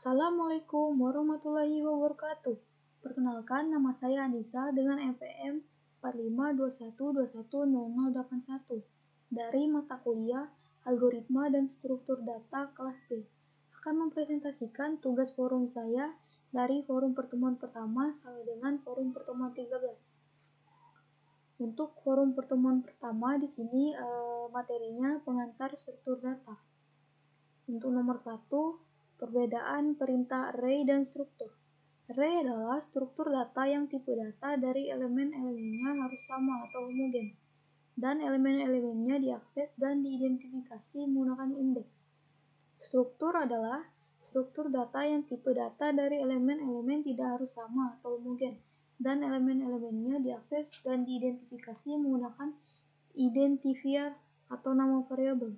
Assalamualaikum warahmatullahi wabarakatuh. Perkenalkan, nama saya Anissa dengan NPM 4521210081 dari mata kuliah Algoritma dan Struktur Data kelas D. Akan mempresentasikan tugas forum saya dari forum pertemuan pertama sampai dengan forum pertemuan 13. Untuk forum pertemuan pertama di sini materinya pengantar struktur data. Untuk nomor 1, perbedaan perintah array dan struktur. Array adalah struktur data yang tipe data dari elemen-elemennya harus sama atau homogen, dan elemen-elemennya diakses dan diidentifikasi menggunakan indeks. Struktur adalah struktur data yang tipe data dari elemen-elemen tidak harus sama atau homogen, dan elemen-elemennya diakses dan diidentifikasi menggunakan identifier atau nama variabel.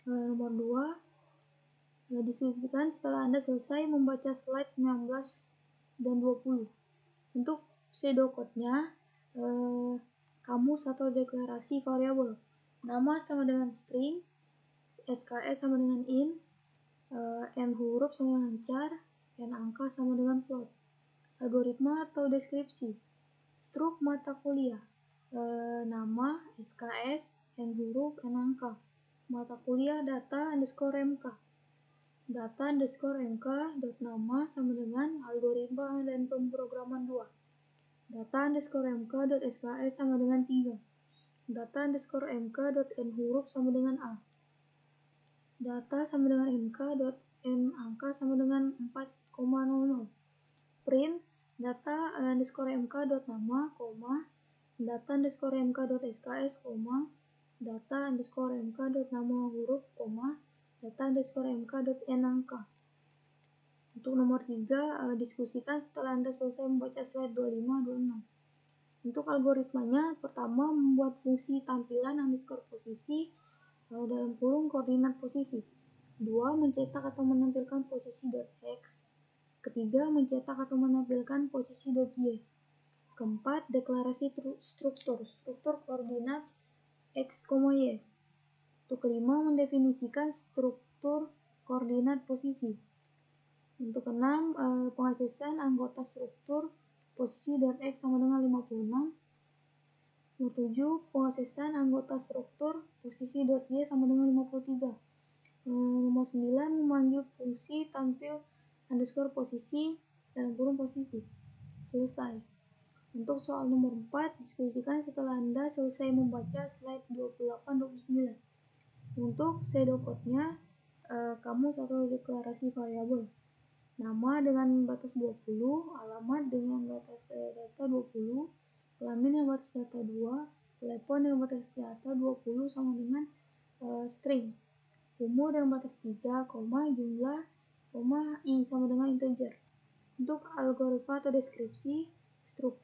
Nomor 2, diskusikan setelah Anda selesai membaca slide 19 dan 20. Untuk pseudocode-nya, kamus atau deklarasi variabel. Nama sama dengan string, SKS sama dengan int, n huruf sama dengan char, n angka sama dengan float. Algoritma atau deskripsi. Struk mata kuliah. Nama, SKS, n huruf, n angka. Mata kuliah data underscore mk. Data underscore mk dot nama sama dengan algoritma dan pemrograman 2. Data underscore mk dot SKS sama dengan 3. Data underscore mk dot n huruf sama dengan a. Data sama dengan mk dot n angka sama dengan 4,00. Print data underscore mk dot nama, data underscore mk dot SKS, data underscore mk dot nama huruf, data underscore mk dot n angka. Untuk nomor 3, diskusikan setelah Anda selesai membaca slide 25-26. Untuk algoritmanya, pertama membuat fungsi tampilan underscore posisi dalam kurung koordinat posisi. 2, mencetak atau menampilkan posisi .x. Ketiga, mencetak atau menampilkan posisi .y. Keempat, deklarasi struktur koordinat x, y. Untuk kelima, mendefinisikan struktur koordinat posisi. Untuk 6, pengaksesan anggota struktur posisi .x sama dengan 56. Nomor 7, pengaksesan anggota struktur posisi .y sama dengan 53. Nomor 9, memanggil fungsi tampil underscore posisi dalam kurung posisi. Selesai. Untuk soal nomor 4, diskusikan setelah Anda selesai membaca slide 28-29. Untuk pseudocode-nya, kamus atau deklarasi variabel. Nama dengan batas 20, alamat dengan batas data 20, kelamin dengan batas data 2, telepon dengan batas data 20 sama dengan string. Umur dengan batas 3, jumlah, i sama dengan integer. Untuk algoritma atau deskripsi, struk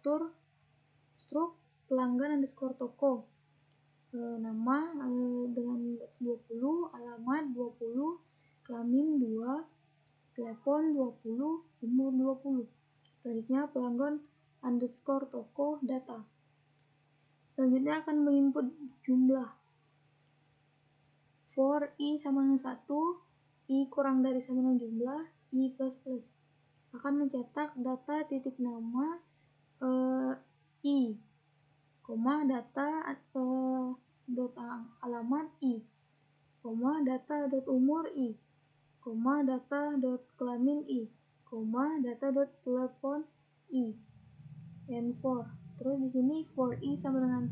pelanggan underscore toko. Nama dengan batas 20, alamat 20, kelamin 2, telepon 20, umur 20. Selanjutnya pelanggan underscore toko data. Selanjutnya akan menginput jumlah. For i sama dengan 1, i kurang dari sama dengan jumlah, i plus plus. Akan mencetak data titik nama i, data dot alamat i, data dot umur i, data dot kelamin i, data dot telepon i, and for. Terus di sini for i sama dengan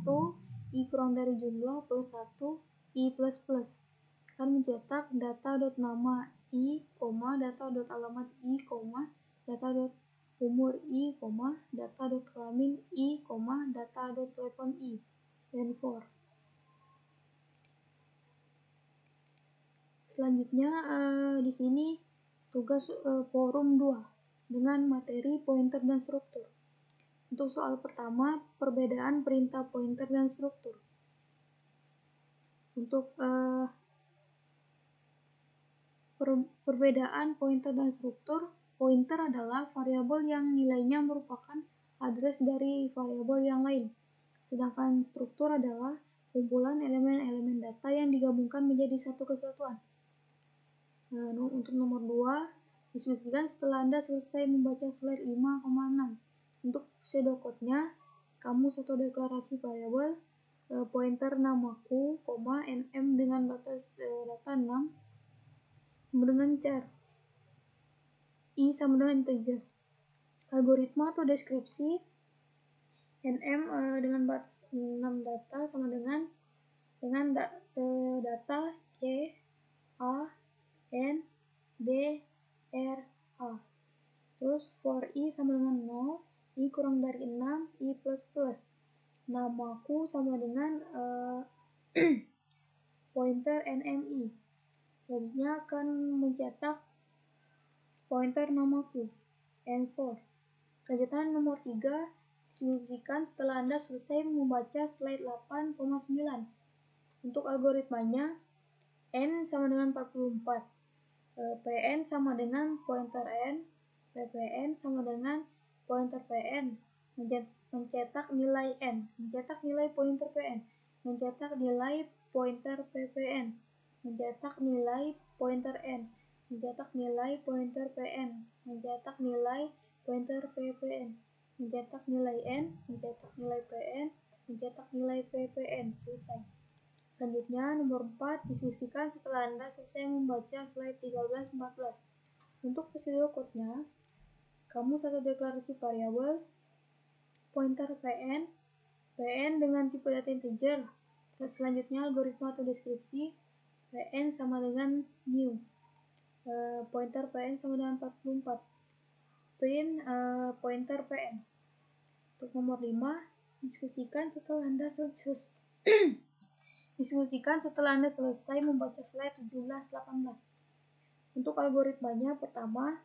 1, i kurang dari jumlah plus 1, i plus plus. Akan mencetak data dot nama i, data dot alamat i, data dot umur i, data dot kelamin i, data dot telepon i, and for. Selanjutnya di sini tugas forum 2 dengan materi pointer dan struktur. Untuk soal pertama, perbedaan perintah pointer dan struktur. Untuk perbedaan pointer dan struktur, pointer adalah variabel yang nilainya merupakan address dari variabel yang lain. Sedangkan struktur adalah kumpulan elemen-elemen data yang digabungkan menjadi satu kesatuan. Untuk nomor 2, diskusikan setelah Anda selesai membaca slide 5,6. Untuk pseudocode-nya, kamu satu deklarasi variabel pointer namaku, nm dengan batas data 6 sama dengan char, i sama dengan integer. Algoritma atau deskripsi nm dengan batas 6 data sama dengan data c, a, n, d, r, a. Terus for i sama dengan 0, i kurang dari 6, i plus plus. Namaku sama dengan pointer nmi. Selanjutnya akan mencetak pointer namaku n4. Selanjutnya nomor 3, diskusikan setelah Anda selesai membaca slide 8,9. Untuk algoritmanya, n sama dengan 44, pn sama dengan pointer n, ppn sama dengan pointer pn, mencetak nilai n, mencetak nilai pointer pn, mencetak nilai pointer ppn, mencetak nilai pointer n, mencetak nilai pointer pn, mencetak nilai pointer ppn, mencetak nilai n, mencetak nilai pn, mencetak nilai ppn. Selesai. Selanjutnya nomor 4, diskusikan setelah Anda selesai membaca slide 13-14. Untuk pseudocode-nya, kamu satu deklarasi variabel pointer pn dengan tipe data integer. Selanjutnya algoritma atau deskripsi pn sama dengan new, pointer pn sama dengan 44, print pointer pn. Untuk nomor 5, diskusikan setelah Anda selesai membaca slide 17-18. Untuk algoritmanya, pertama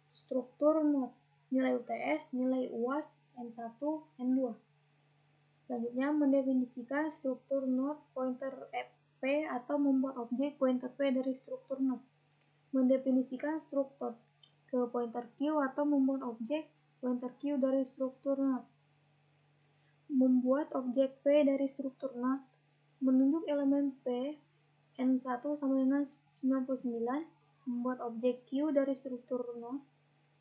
struktur node, nilai UTS, nilai UAS, N1, N2. Selanjutnya mendefinisikan struktur node pointer P atau membuat objek pointer P dari struktur node. Mendefinisikan struktur ke pointer Q atau membuat objek pointer Q dari struktur node. Membuat objek P dari struktur node. Menunjuk elemen P N1 sama dengan 99. Membuat objek Q dari struktur node.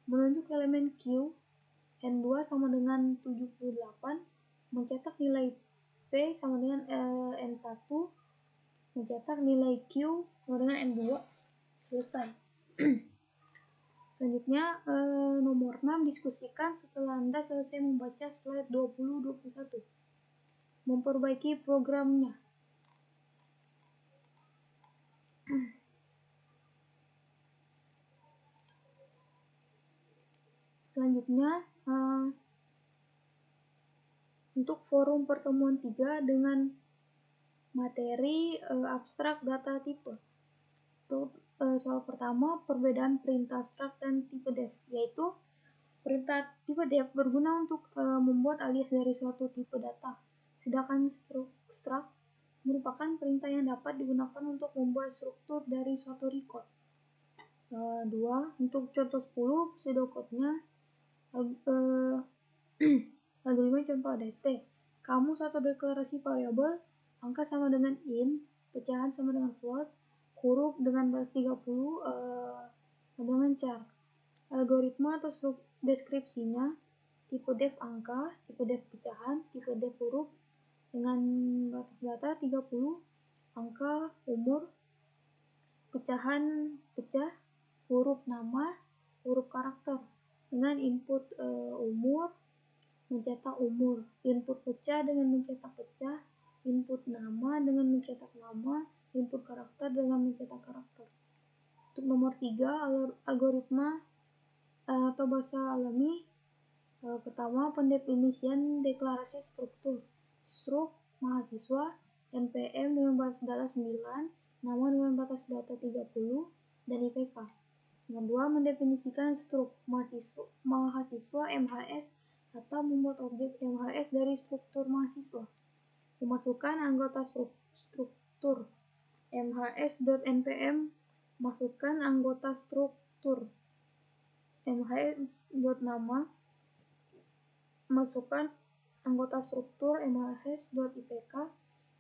Menunjuk elemen Q N2 sama dengan 78. Mencetak nilai P sama dengan N1, mencetak nilai Q sama dengan N2. Selesai. Selanjutnya nomor 6, diskusikan setelah Anda selesai membaca slide 20-21. Memperbaiki programnya. Selanjutnya untuk forum pertemuan 3 dengan materi abstrak data tipe. Untuk soal pertama, perbedaan perintah abstrak dan tipe def, yaitu perintah tipe def berguna untuk membuat alias dari suatu tipe data, sedangkan struct merupakan perintah yang dapat digunakan untuk membuat struktur dari suatu record. 2. Untuk contoh 10, pseudocode-nya algoritma contoh ADT. Kamu satu deklarasi variabel, angka sama dengan int, pecahan sama dengan float, huruf dengan batas 30 sama dengan char. Algoritma atau deskripsinya, tipe def angka, tipe def pecahan, tipe def huruf dengan batas data 30, angka, umur, pecahan pecah, huruf nama, huruf karakter. Dengan input umur, mencetak umur, input pecah dengan mencetak pecah, input nama dengan mencetak nama, input karakter dengan mencetak karakter. Untuk nomor 3, algoritma atau bahasa alami. Pertama, pendefinisian deklarasi struktur. Struk mahasiswa, npm dengan batas data 9, nama dengan batas data 30, dan IPK. Nomor 2, mendefinisikan struk mahasiswa MHS atau membuat objek MHS dari struktur mahasiswa. Memasukkan anggota struktur mhs.npm, masukkan anggota struktur mhs.nama, masukkan anggota struktur mhs.ipk,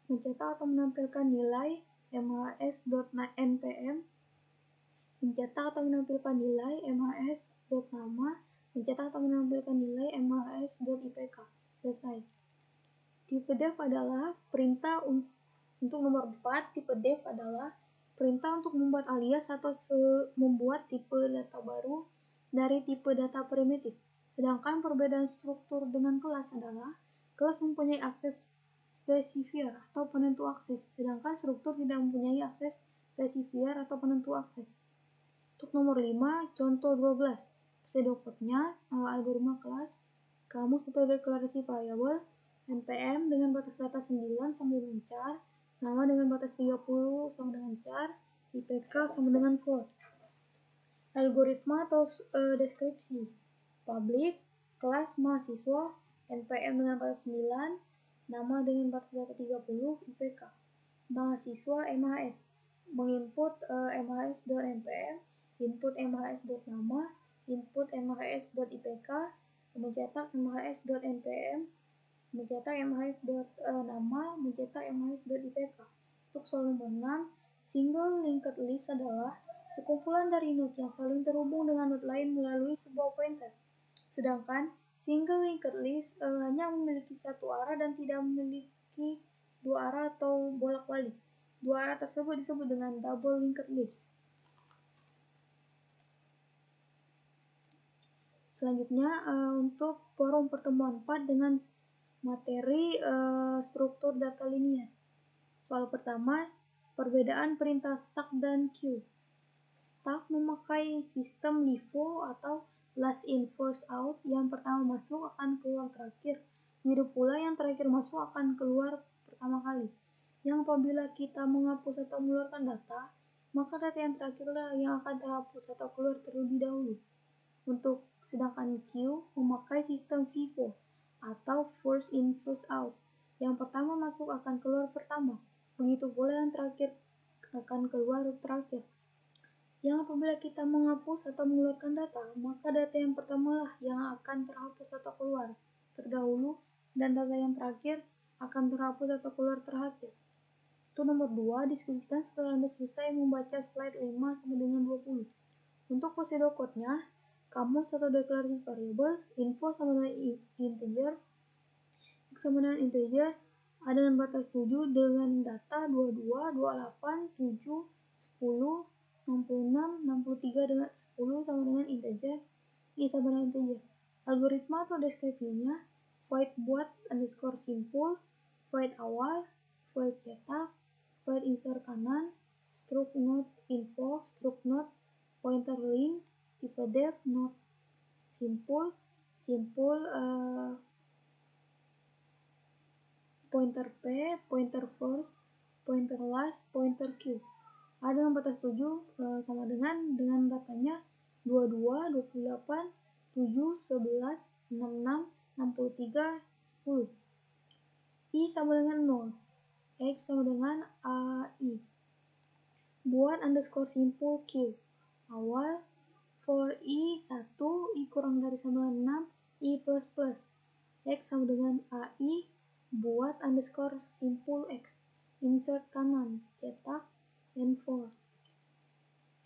mencetak atau menampilkan nilai mhs.npm mencetak atau menampilkan nilai, mhs.nama mencetak atau menampilkan nilai, mhs.ipk. Selesai. Tipe def adalah perintah untuk nomor 4. Tipe def adalah perintah untuk membuat alias atau membuat tipe data baru dari tipe data primitif. Sedangkan perbedaan struktur dengan kelas adalah kelas mempunyai akses spesifier atau penentu akses, sedangkan struktur tidak mempunyai akses spesifier atau penentu akses. Untuk nomor 5, contoh 12. Pseudocode-nya algoritma kelas, kamus atau deklarasi variabel, npm dengan batas data 9 sama dengan char, nama dengan batas 30 sama dengan char, ipk sama dengan float. Algoritma atau deskripsi. Public, kelas mahasiswa, npm dengan batas 9, nama dengan batas data 30, ipk. Mahasiswa mhs, menginput mhs.npm, input mhs.nama, input mhs.ipk, mencetak mhs.npm, mencetak mhs.nama, mencetak mhs.ipk. Untuk soal nomor 6, single linked list adalah sekumpulan dari node yang saling terhubung dengan node lain melalui sebuah pointer. Sedangkan single linked list hanya memiliki satu arah dan tidak memiliki dua arah atau bolak-balik. Dua arah tersebut disebut dengan double linked list. Selanjutnya untuk forum pertemuan 4 dengan materi struktur data linear. Soal pertama, perbedaan perintah stack dan queue. Stack memakai sistem LIFO atau last in first out, yang pertama masuk akan keluar terakhir. Begitu pula yang terakhir masuk akan keluar pertama kali. Yang apabila kita menghapus atau mengeluarkan data, maka data yang terakhirlah yang akan terhapus atau keluar terlebih dahulu. Sedangkan queue memakai sistem FIFO atau first in first out. Yang pertama masuk akan keluar pertama. Begitu pula yang terakhir akan keluar terakhir. Yang apabila kita menghapus atau mengeluarkan data, maka data yang pertamalah yang akan terhapus atau keluar terdahulu, dan data yang terakhir akan terhapus atau keluar terakhir. Itu nomor 2, diskusikan setelah Anda selesai membaca slide 5 sampai dengan 20. Untuk pseudocode-nya, kamus atau deklarasi variabel, info sama dengan integer, x sama dengan integer, A dengan batas 7 dengan data 22, 28, 7, 10, 66, 63 dengan 10 sama dengan integer, I sama dengan integer. Algoritma atau deskripsinya, void buat underscore simple, void awal, void cetak, void insert kanan, struct node info, struct node, pointer link, tipe def, node simple, pointer p, pointer first, pointer last, pointer q. A dengan batas 7 sama dengan datanya 22, 28, 7, 11, 66, 63, 10. I sama dengan 0, X sama dengan AI. Buat underscore simple Q. Awal for I 1, I kurang dari sama dengan 6, I plus plus. X sama dengan AI, buat underscore simple X. Insert kanan, cetak, N4.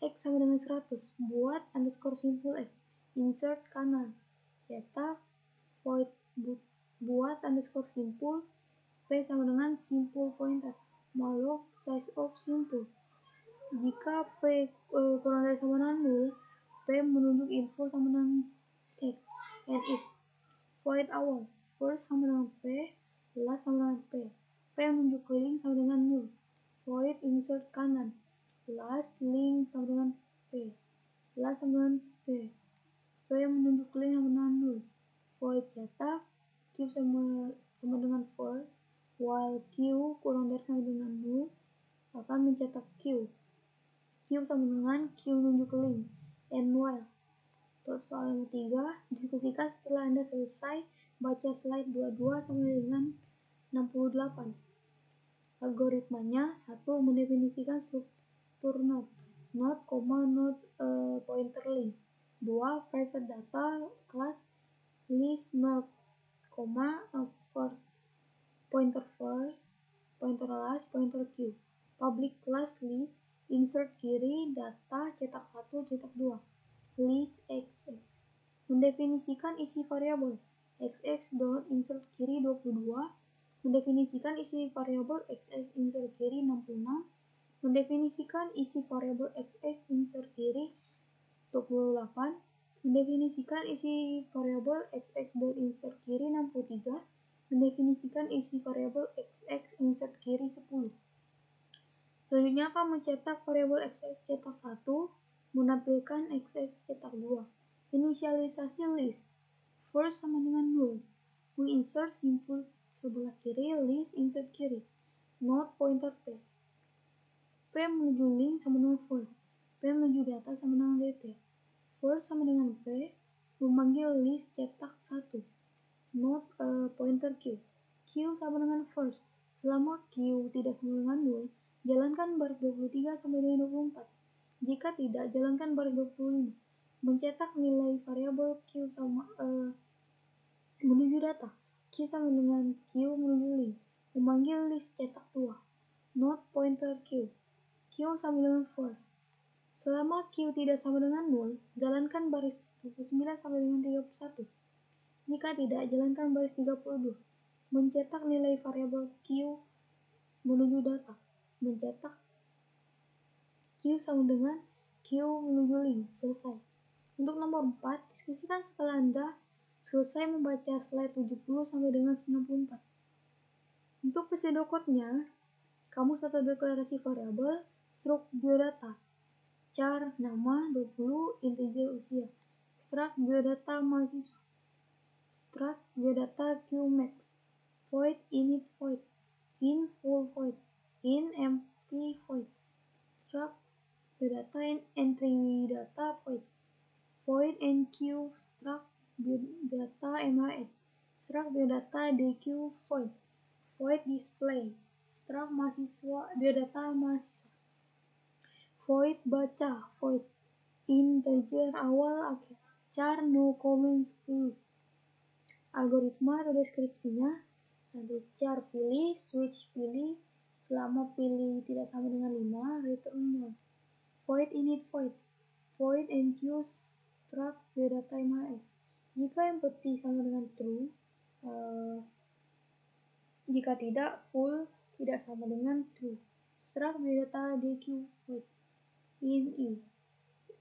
X sama dengan 100, buat underscore simple X. Insert kanan, cetak, void, buat underscore simple, P sama dengan simple pointer, malloc size of simple. Jika P kurang dari sama dengan 0, P menunjuk info sama dengan X, and if. Void awal, first sama dengan P, last sama dengan P. P menunjuk link sama dengan 0. Void insert kanan, last link sama dengan P, last sama dengan P. P menunjuk link sama dengan 0. Void cetak, Q sama dengan first, while Q kurang dari sama dengan 0 akan mencetak Q. Q sama dengan Q menunjuk link, and while. Untuk soal nomor 3, diskusikan setelah Anda selesai baca slide 22 sampai dengan 68. Algoritmanya, 1. Mendefinisikan struktur node, node, pointer link. 2. Private data class list node, first, pointer last, pointer q. public class list, insert kiri, data, cetak 1, cetak 2. List XX. Mendefinisikan isi variabel. XX dot insert kiri 22. Mendefinisikan isi variabel XX insert kiri 66. Mendefinisikan isi variabel XX insert kiri 28. Mendefinisikan isi variabel XX dot insert kiri 63. Mendefinisikan isi variabel XX insert kiri 10. Selanjutnya akan mencetak variabel XX cetak 1, menampilkan XX cetak 2. Inisialisasi list. First sama dengan 0. Menginsert simpul sebelah kiri, list insert kiri. Note pointer P. P menuju link sama dengan first. P menuju data sama dengan dt. First sama dengan P, memanggil list cetak 1. Note pointer Q. Q sama dengan first. Selama Q tidak sama dengan 0, jalankan baris 23 sampai dengan 24. Jika tidak, jalankan baris 25. Mencetak nilai variabel Q sama menuju data. Q sama dengan Q menuju link. Memanggil list cetak 2. Note pointer Q. Q sama dengan first. Selama Q tidak sama dengan 0, jalankan baris 29 sampai dengan 31. Jika tidak, jalankan baris 32. Mencetak nilai variabel Q menuju data. Mencetak Q sama dengan Q menuju link. Selesai. Untuk nomor 4, diskusikan setelah Anda selesai membaca slide 70 sampai dengan 94. Untuk pseudocode-nya, kamu suatu deklarasi variabel struct biodata. Char nama 20, integer usia. Struct biodata mahasiswa. Struct biodata qmax. Void init void. In full void. In empty void. Struct biodata entry data void. Void nq struct biodata mas. Struct biodata dq void. Void display. Struct mahasiswa biodata mahasiswa. Void baca void. Integer awal akhir. Char no comment 10. Algoritma atau deskripsinya, nanti char pilih, switch pilih, selama pilih tidak sama dengan 5, return 0. Void init void. Void enq struct biodata mas. Jika empty sama dengan true, jika tidak, full tidak sama dengan true. Struct biodata dq void. In i.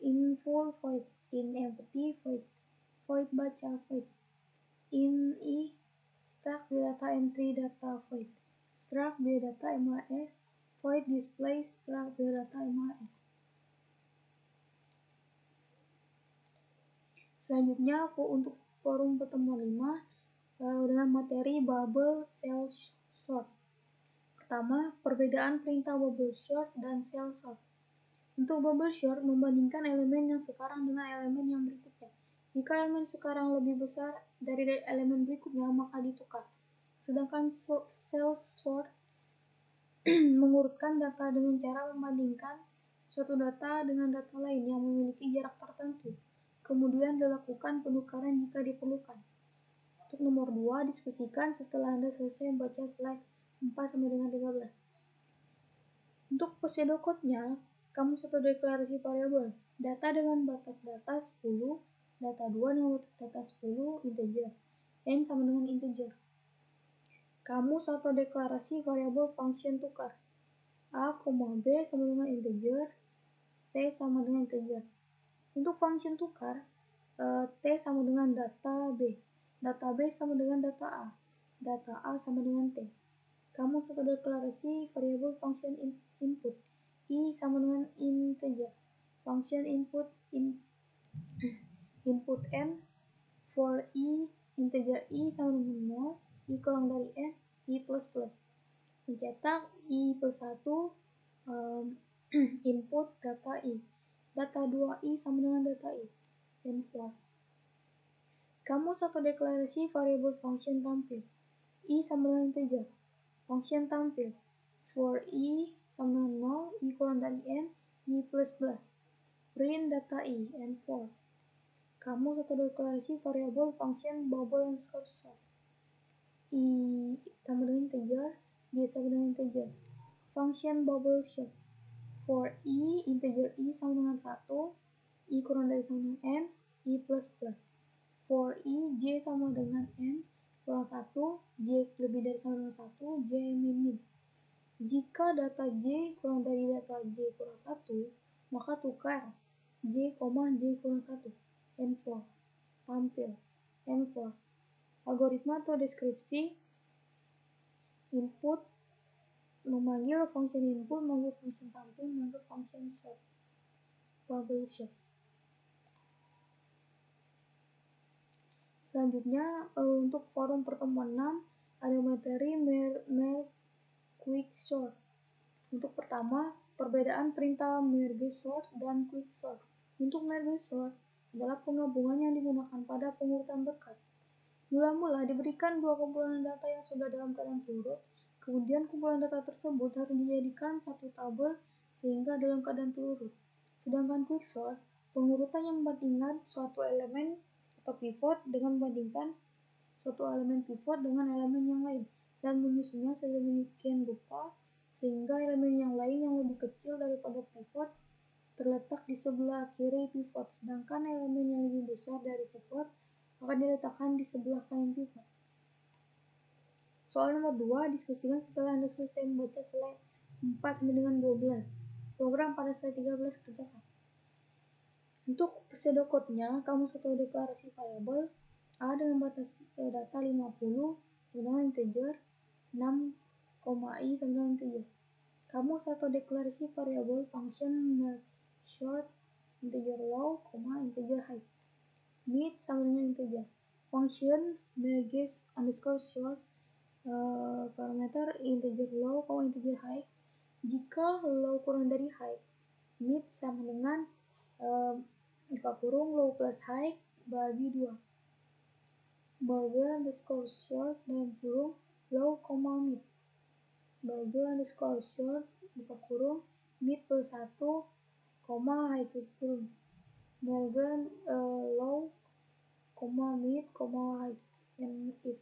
In full void. In empty void. Void baca void. In i struct biodata entry data void. Struct biodata mas. Void display struct biodata mas. Selanjutnya untuk forum pertemuan 5 dengan materi bubble cell sort. Pertama, perbedaan perintah bubble sort dan cell sort. Untuk bubble sort, membandingkan elemen yang sekarang dengan elemen yang berikutnya. Jika elemen sekarang lebih besar dari elemen berikutnya, maka ditukar. Sedangkan cell sort mengurutkan data dengan cara membandingkan suatu data dengan data lain yang memiliki jarak tertentu. Kemudian dilakukan penukaran jika diperlukan. Untuk nomor 2, diskusikan setelah Anda selesai membaca slide 4 sampai dengan 13. Untuk pseudocode-nya, kamu suatu deklarasi variabel. Data dengan batas data 10, data 2 dengan batas data 10, integer. N sama dengan integer. Kamu suatu deklarasi variabel function tukar. A, B sama dengan integer, T sama dengan integer. Untuk function tukar, T sama dengan data B. Data B sama dengan data A. Data A sama dengan T. Kamu suatu deklarasi variabel function input. I sama dengan integer. Function input input n for i integer i sama dengan 0, i kurang dari n, i plus plus. Mencetak i plus 1 input data i. Data 2i sama dengan data i. And for. Kamu satu deklarasi variabel function tampil. I sama dengan integer. Function tampil. For i sama dengan 0, i kurang dari n, i plus plus. Print data i and for. Kamu satu deklarasi variabel function bubble and sort. I sama dengan integer, j sama dengan integer. Function bubble shot. For i, integer i sama dengan 1, i kurang dari sama dengan n, i plus plus. For i, j sama dengan n kurang 1, j lebih dari sama dengan 1, j min. Jika data j kurang dari data j kurang 1, maka tukar j, j kurang 1, n4, tampil, n4. Algoritma atau deskripsi input, memanggil function input, memanggil function tampil, memanggil function shot, bubble shot. Selanjutnya, untuk forum pertemuan 6 ada materi merge quick sort. Untuk pertama, perbedaan perintah merge sort dan quick sort. Untuk merge sort adalah penggabungan yang digunakan pada pengurutan berkas. Mula-mula diberikan dua kumpulan data yang sudah dalam keadaan turut, kemudian kumpulan data tersebut harus dijadikan satu tabel sehingga dalam keadaan turut. Sedangkan quick sort, pengurutan yang membandingkan suatu elemen atau pivot dengan membandingkan suatu elemen pivot dengan elemen yang lain dan menyusunnya sedemikian rupa sehingga elemen yang lain yang lebih kecil daripada pivot terletak di sebelah kiri pivot, sedangkan elemen yang lebih besar dari pivot akan diletakkan di sebelah kanan pivot. Soal nomor 2 diskusikan setelah Anda selesai membaca slide 4 sampai dengan 12. Program pada slide 13 kerjakan. Untuk pseudocode-nya, kamu satu deklarasi variabel A dengan batas data 50 dengan integer 6, i sama dengan integer. Kamu satu deklarasi variabel function merge short integer low, integer height. Mid sama dengan integer. Function merge underscore short parameter integer low, integer height. Jika low kurang dari height, mid sama dengan buka kurung low plus height bagi 2. Burger underscore short dalam kurung low, mid. Burger underscore short buka kurung mid plus 1, height tutup kurung. Burger low, mid, height, and if.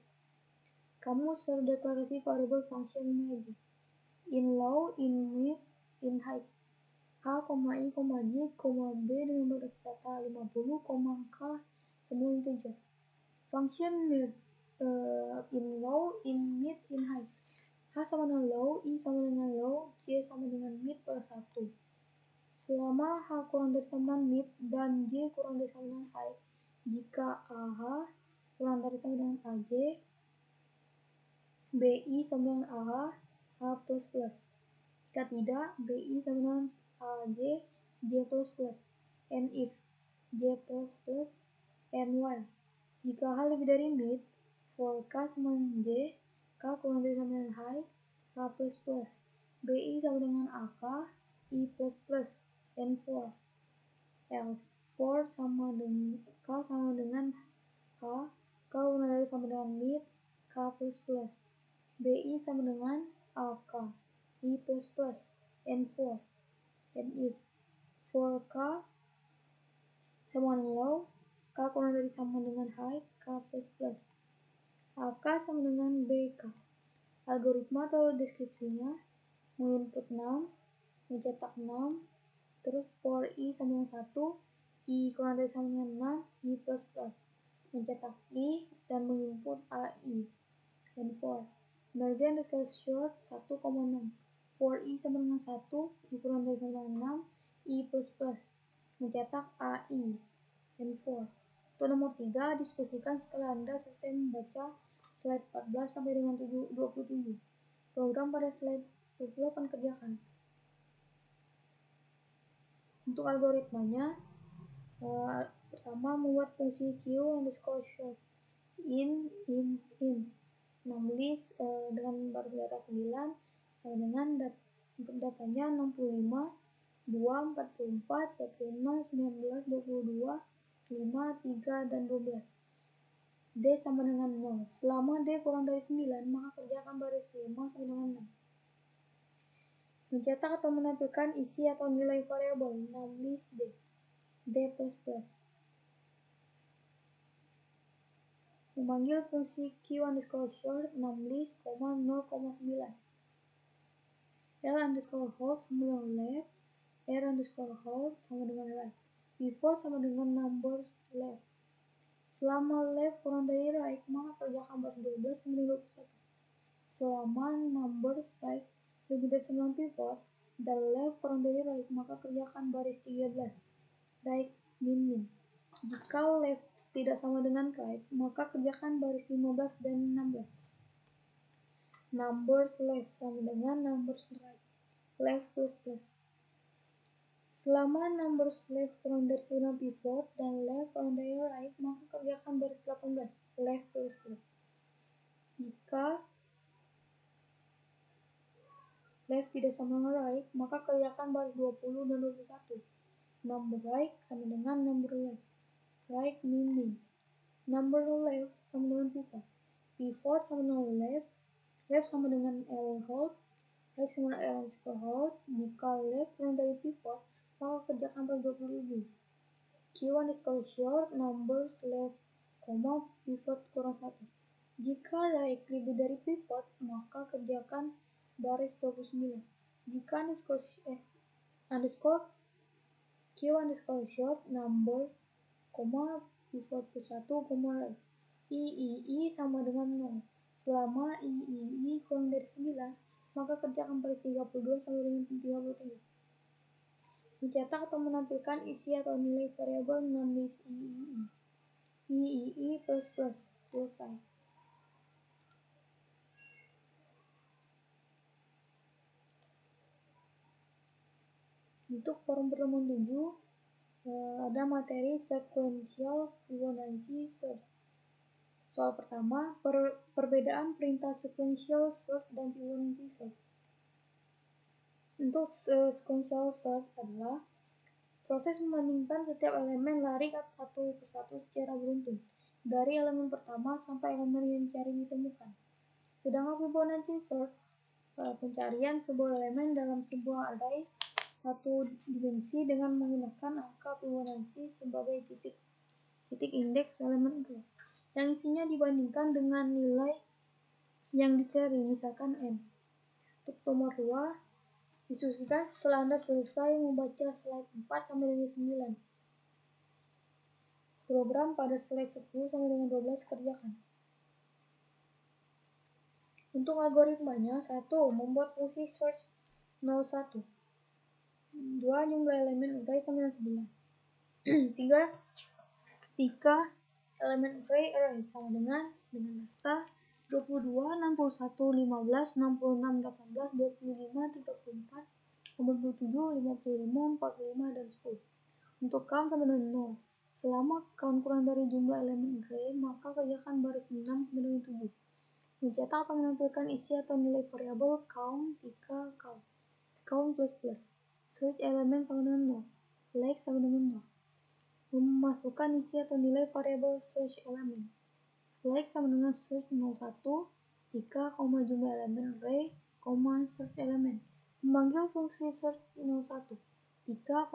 Kamu sudah deklarasi variabel function merge in low, in mid, in height. A, i, j, b dengan batas data 50, k sama integer. Function merge in low, in mid, in height. H sama dengan low, I sama dengan low, J sama dengan mid plus 1. Selama H kurang dari sama dengan mid dan J kurang dari sama dengan height, jika AH kurang dari sama dengan AJ, BI sama dengan AH, H plus plus. Jika tidak, BI sama dengan AJ, J plus plus. And if J plus plus, and while. Jika H lebih dari mid, for K sama dengan J, K kurang dari sama dengan height, K plus plus. BI sama dengan AK, I plus plus, and for. Else, for sama dengan K sama dengan H, K kurang dari sama dengan mid, K plus plus. BI sama dengan AK, I plus plus, and for. And if for K sama dengan low, K kurang dari sama dengan height, K plus plus. AK sama dengan BK. Algoritma atau deskripsinya, menginput 6, mencetak 6, terus for i sama dengan 1, i kurang dari sama dengan 6, i plus plus. Mencetak i dan menginput ai, and for. Merge underscore short 1,6. For i sama dengan 1, i kurang dari sama dengan 6, i plus plus. Mencetak ai, and for. Untuk nomor 3, diskusikan setelah Anda selesai membaca slide 14 sampai dengan 27. Program pada slide 28 kerjakan. Untuk algoritmanya, pertama membuat fungsi q underscore short in 6 list dengan batas data 9 sama dengan untuk datanya 65, 2, 44, 46, 19, 22, 5, 3, dan 12. D sama dengan 0. Selama D kurang dari 9, maka kerjakan baris 5 sama dengan 6. Mencetak atau menampilkan isi atau nilai variabel 6 list D. D++. Memanggil fungsi q underscore short 6 list, 0,9. L underscore hold sama dengan left, R underscore hold sama dengan right, pivot sama dengan numbers left. Selama left kurang dari right, maka kerjakan baris 12 sama dengan 21. Selama numbers right lebih dari 9 pivot dan left kurang dari right, maka kerjakan baris 13, right, min, min. Jika left tidak sama dengan right, maka kerjakan baris 15 dan 16. Numbers left sama dengan numbers right, left plus plus. Selama numbers left kurang dari 9 pivot dan left kurang dari right, maka kerjakan baris 18, left plus plus. Jika left tidak sama dengan right, maka kerjakan baris 20 dan 21. Number right sama dengan number left, right min min. Number left sama dengan pivot, pivot sama dengan left, left sama dengan L hold, right sama dengan L underscore hold. Jika left kurang dari pivot, maka kerjakan baris 27. Q underscore short, numbers left, pivot kurang 1. Jika right lebih dari pivot, maka kerjakan baris 29. Jika underscore Q underscore short, number, pivot plus 1, right. I sama dengan 0. Selama I kurang dari 9, maka kerjakan baris 32 sama dengan 33. Mencetak atau menampilkan isi atau nilai variabel menulis I plus plus. Selesai. Untuk form pertemuan 7, ada materi sequential Fibonacci search. Soal pertama, perbedaan perintah sequential search dan Fibonacci search. Untuk sequential search adalah proses membandingkan setiap elemen lari satu persatu secara beruntun dari elemen pertama sampai elemen yang dicari ditemukan. Sedangkan Fibonacci search, pencarian sebuah elemen dalam sebuah array satu dimensi dengan menggunakan angka Fibonacci sebagai titik indeks elemen itu, yang isinya dibandingkan dengan nilai yang dicari, misalkan n. Untuk nomor 2, diskusikan setelah Anda selesai membaca slide 4 sampai dengan 9. Program pada slide 10 sampai dengan 12 kerjakan. Untuk algoritmanya, 1. Membuat fungsi search 01. 2. Jumlah elemen array sama dengan 11. 3. Elemen array sama dengan data 22, 61, 15, 66, 18, 25, 34, 87, 55, 45, dan 10. Untuk count sama dengan 0. Selama count kurang dari jumlah elemen array, maka kerjakan baris 6 sampai dengan 7. Mencetak atau menampilkan isi atau nilai variabel count 3 count plus plus. Search elemen sama dengan 0. Flag sama dengan 0. Memasukkan isi atau nilai variabel search elemen. Flag sama dengan search 01, 3, jumlah elemen array, search elemen. Memanggil fungsi search 01, 3,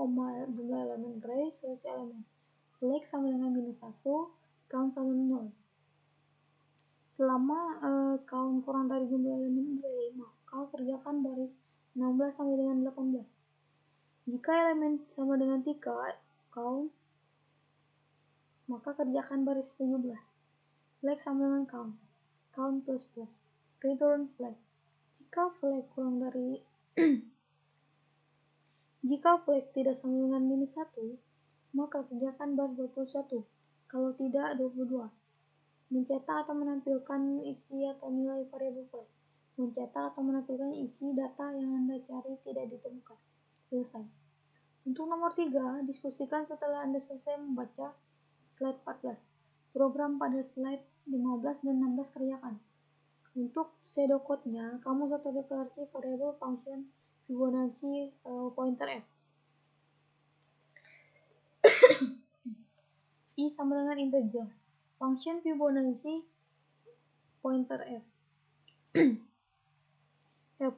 jumlah elemen array, search elemen. Flag sama dengan -1, count sama dengan 0. Selama count kurang dari jumlah elemen array, maka kerjakan baris 16 sampai dengan 18. Jika elemen sama dengan 3, count, maka kerjakan baris 17. Flag sama dengan count plus plus. Return flag. Jika flag kurang dari jika flag tidak sama dengan -1, maka kerjakan baris 21. Kalau tidak, 22. Mencetak atau menampilkan isi atau nilai variabel flag. Mencetak atau menampilkan isi data yang Anda cari tidak ditemukan. Selesai. Untuk nomor 3, diskusikan setelah Anda selesai membaca slide 14. Program pada slide 15 dan 16 kerjakan. Untuk pseudocode-nya, kamu satu deklarasi variabel function Fibonacci pointer f. I sama dengan integer. Function Fibonacci pointer f.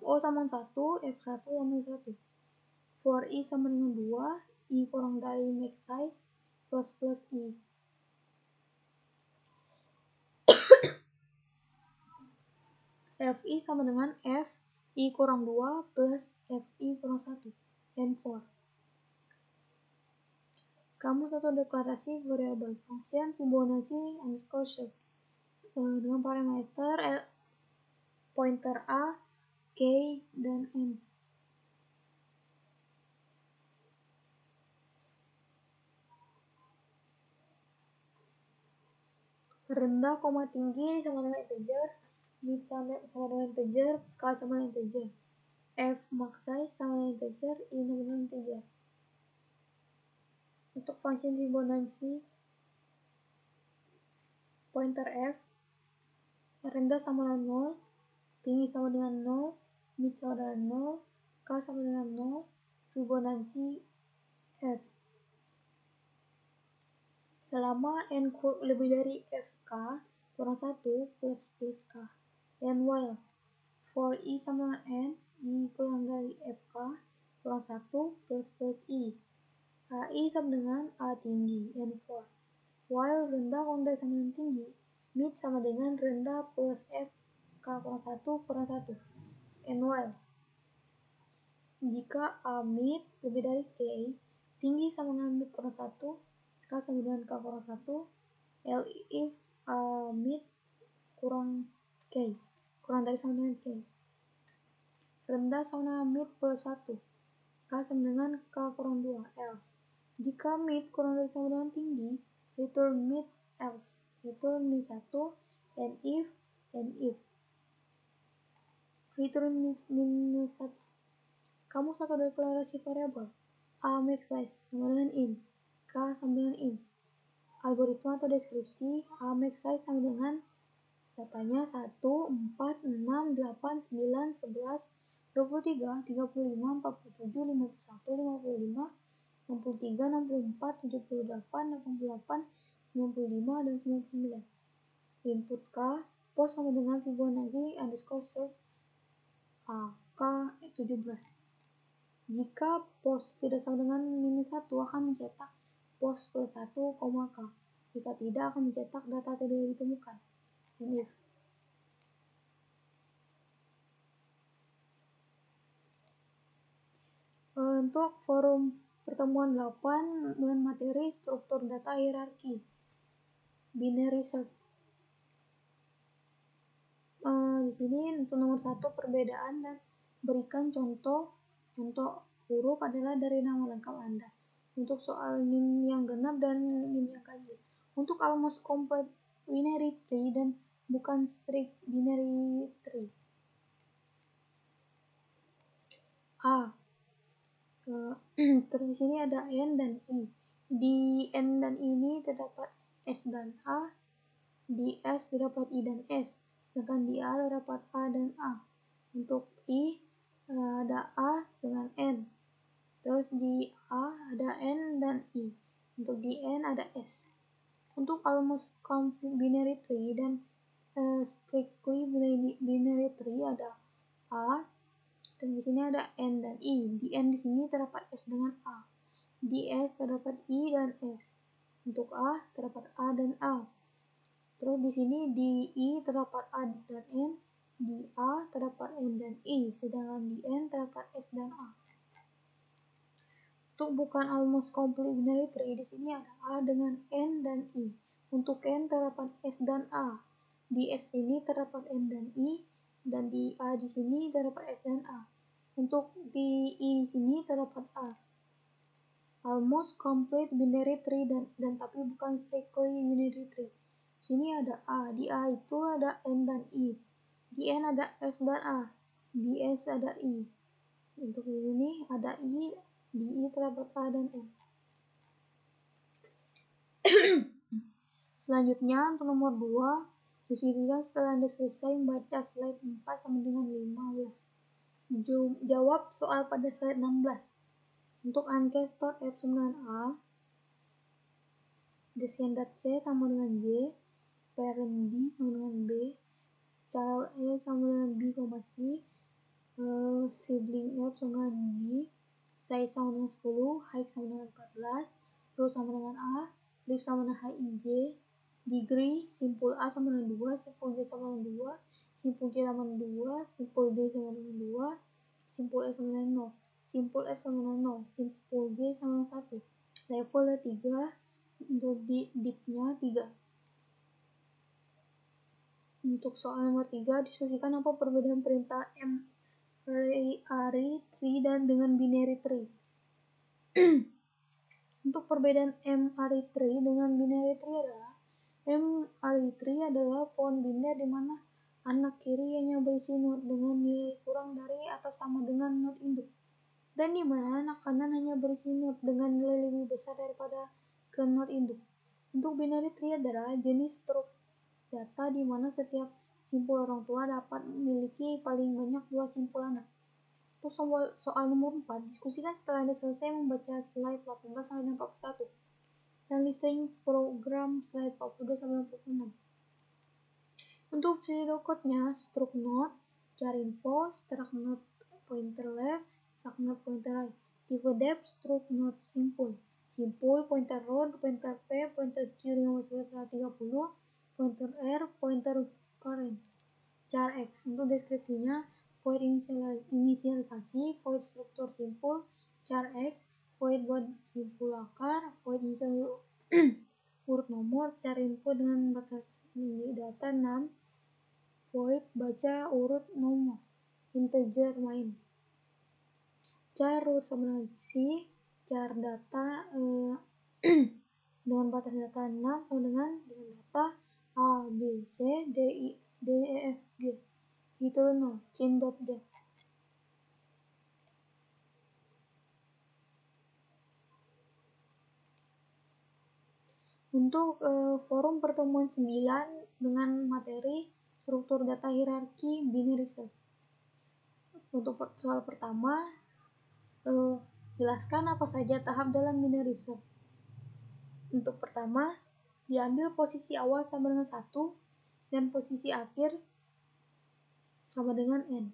Fo sama 1, F1 sama 1. For I sama dengan 2, I kurang dari max size plus plus I. Fi sama dengan F I kurang 2 plus FI kurang 1, N4. Kamu satu deklarasi variabel function Fibonacci underscore shape dengan parameter pointer A, K, dan N. Rendah, tinggi sama dengan integer, mid sama dengan integer, K sama dengan integer, F max size sama dengan integer, I sama dengan integer. Untuk function Fibonacci pointer F, rendah sama dengan 0, tinggi sama dengan 0, mid sama dengan 0, K sama dengan 0, Fibonacci F. Selama N lebih dari FK kurang 1 plus K. And while for I sama dengan N, I kurang dari FK kurang 1 plus I. I sama dengan A tinggi, N4. While rendah sama dengan tinggi, mid sama dengan rendah plus FK kurang 1, and while jika A mid lebih dari K, tinggi sama dengan mid kurang 1, K sama dengan K kurang 1, L if A mid kurang K, kurang dari sama dengan K. Rendah sama dengan mid plus 1, K sama dengan K kurang 2, else. Jika mid kurang dari sama dengan tinggi, return mid else, return min 1, and if, return min 1. Kamu satu deklarasi variabel A max size sama dengan in, K sama dengan in. Algoritma atau deskripsi A max size sama dengan datanya 1, 4, 6, 8, 9, 11, 23, 35, 47, 51, 55, 63, 64, 78, 88, 95, dan 99. Input K, pos sama dengan Fibonacci underscore shape A, K 17. Jika pos tidak sama dengan minus 1 akan mencetak pos plus 1, K. Jika tidak akan mencetak data tidak ditemukan. And if. Untuk forum pertemuan 8 dengan materi struktur data hierarki binary search. Di sini untuk nomor 1 perbedaan dan berikan contoh huruf adalah dari nama lengkap Anda. Untuk soal NIM yang genap dan NIM yang ganjil. Untuk almost complete binary tree dan bukan strict binary tree. A. Terus di sini ada N dan I. Di N dan I ini terdapat S dan A. Di S terdapat I dan S. Sedangkan di A terdapat A dan A. Untuk I ada A dengan N. Terus di A ada N dan I. Untuk di N ada S. Untuk almost complete binary tree dan strictly binary tree ada A. Dan di sini ada N dan I. Di N di sini terdapat S dengan A. Di S terdapat I dan S. Untuk A terdapat A dan A. Terus di sini di I terdapat A dan N. Di A terdapat N dan I. Sedangkan di N terdapat S dan A. Untuk bukan almost complete binary tree, di sini ada A dengan N dan I. Untuk N terdapat S dan A. Di S ini terdapat N dan I, dan di A di sini terdapat S dan A. Untuk di I sini terdapat A. Almost complete binary tree dan tapi bukan strictly binary tree. Di sini ada A. Di A itu ada N dan I. Di N ada S dan A. Di S ada I. Untuk di sini ada I. Di I terdapat A dan N. Selanjutnya untuk nomor 2, disebutkan setelah Anda selesai membaca slide 4 sama dengan 15. Jawab soal pada slide 16. Untuk ancestor F sama dengan A, descendant C sama dengan J, parent D sama dengan B, child A sama dengan B, C, sibling F sama dengan B, size sama dengan 10, height sama dengan 14, row sama dengan A, list sama dengan HIJ, degree, simpul A sama dengan 2, simpul J sama dengan simpul Q sama dengan 2, simpul D sama dengan 2, simpul E sama dengan 0, simpul F sama dengan 0, simpul G sama dengan 1. Levelnya 3, untuk deepnya 3. Untuk soal nomor 3, diskusikan apa perbedaan perintah array tree dan dengan binary tree. Untuk perbedaan array tree dengan binary tree adalah array tree adalah pohon biner di mana anak kiri hanya berisi node dengan nilai kurang dari atau sama dengan node induk, dan di mana anak kanan hanya berisi node dengan nilai lebih besar daripada ke node induk. Untuk binary tree adalah jenis struktur data di mana setiap simpul orang tua dapat memiliki paling banyak 2 simpul anak. Untuk soal nomor 4, diskusikan setelah Anda selesai membaca slide 18 sampai 41 dan listing program slide 42 sampai 46. Untuk pseudocode-nya, struct node, char info, struct node pointer left, struct node pointer right. Tipe depth, struct node simpul, pointer row, pointer p, pointer q dengan maksimal 30, pointer r, pointer current. Char x. Untuk deskripsinya, void inisialisasi, void struktur simpul, char x, void buat simpul akar, void inisial urut nomor, char info dengan batas data 6, void baca urut nomor, integer main. Char root sama dengan C, char data dengan batas data 6 sama dengan data A, B, C, D, E, F, G. Itu 0, chain.get. Untuk forum pertemuan 9 dengan materi struktur data hierarki binary search. Untuk soal pertama, jelaskan apa saja tahap dalam binary search. Untuk pertama, diambil posisi awal sama dengan 1 dan posisi akhir sama dengan n.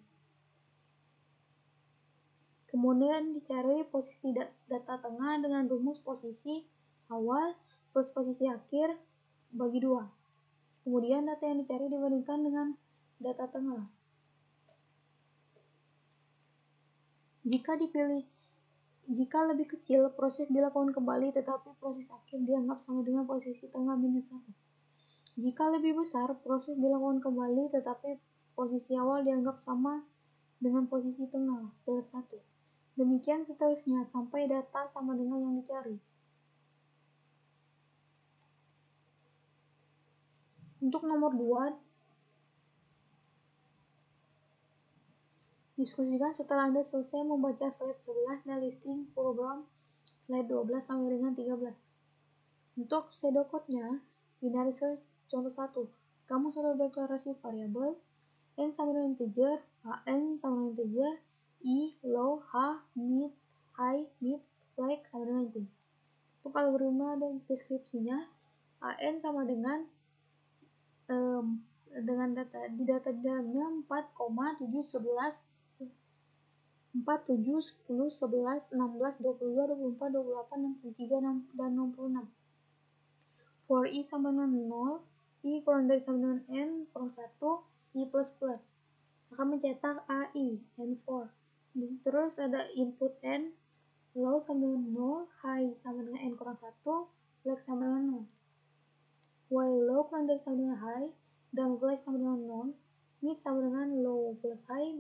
Kemudian dicari posisi data tengah dengan rumus posisi awal plus posisi akhir bagi 2. Kemudian data yang dicari dibandingkan dengan data tengah. Jika lebih kecil, proses dilakukan kembali, tetapi proses akhir dianggap sama dengan posisi tengah minus 1. Jika lebih besar, proses dilakukan kembali, tetapi posisi awal dianggap sama dengan posisi tengah plus 1. Demikian seterusnya sampai data sama dengan yang dicari. Untuk nomor 2, diskusikan setelah Anda selesai membaca slide 11 dan listing program slide 12 sampai dengan 13. Untuk pseudocode-nya, binary search contoh 1. Kamu sudah deklarasi variabel n sama dengan integer, an sama dengan integer, i, low, h, mid, high, mid, flag sama dengan integer. Untuk algoritma dan deskripsinya, an sama dengan data di dalamnya 4, 7, 11, 4, 7, 10, 11, 16, 22, 24, 28, 63, dan 66. For i sama dengan 0, i kurang dari sama dengan n kurang 1, i plus plus akan mencetak ai, n4. Terus ada input n, low sama dengan 0, high sama dengan n kurang 1, flag sama dengan 0. While low kurang dari sama dengan high dan flag sama dengan 0, mid sama dengan low plus high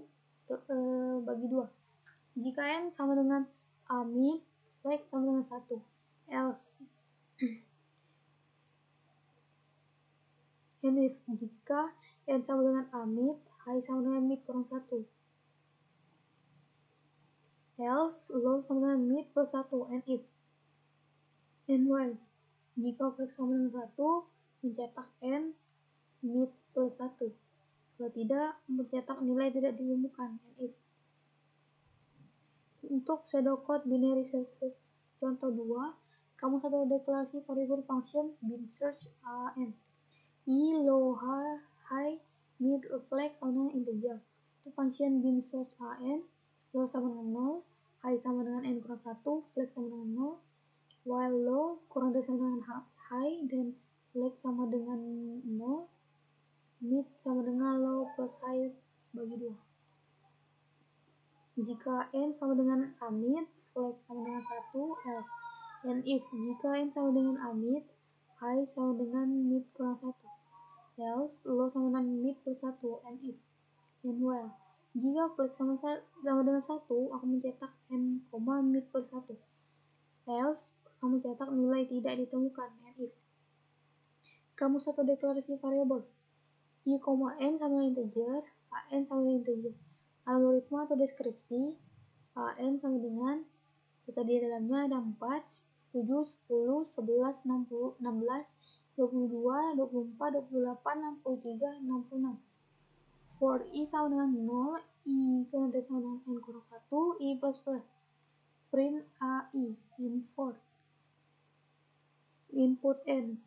bagi 2. Jika n sama dengan a mid, flag sama dengan 1. Else and if, jika n sama dengan a mid, high sama dengan mid kurang 1. Else, low sama dengan mid plus 1. And if and while, jika flag sama dengan 1, mencetak n mid plus 1. Kalau tidak, mencetak nilai tidak ditemukan. And if. Untuk pseudocode binary search contoh 2, kamu sudah deklarasi variable function bin search an. I, low, high, mid, flag sama dengan integer. Untuk function bin search an, low sama dengan 0, high sama dengan n kurang 1, flag sama dengan 0, while low kurang dari sama dengan high dan flag sama dengan 0, mid sama dengan low plus high bagi 2. Jika n sama dengan amit, flag sama dengan 1, else. And if, jika n sama dengan amit, high sama dengan mid kurang 1, else, low sama dengan mid plus 1, and if. And while, jika flag sama dengan 1, akan mencetak n, mid plus 1, else, akan mencetak nilai tidak ditemukan, and if. Kamu satu deklarasi variabel, i, n sama dengan integer, n sama dengan integer. Algoritma atau deskripsi, n sama dengan data di dalamnya ada 4, 7, 10, 11, 60, 16, 22, 24, 28, 63, 66. For i sama dengan 0, i sama dengan n kurang 1, i plus plus. Print a, i, in for. Input n.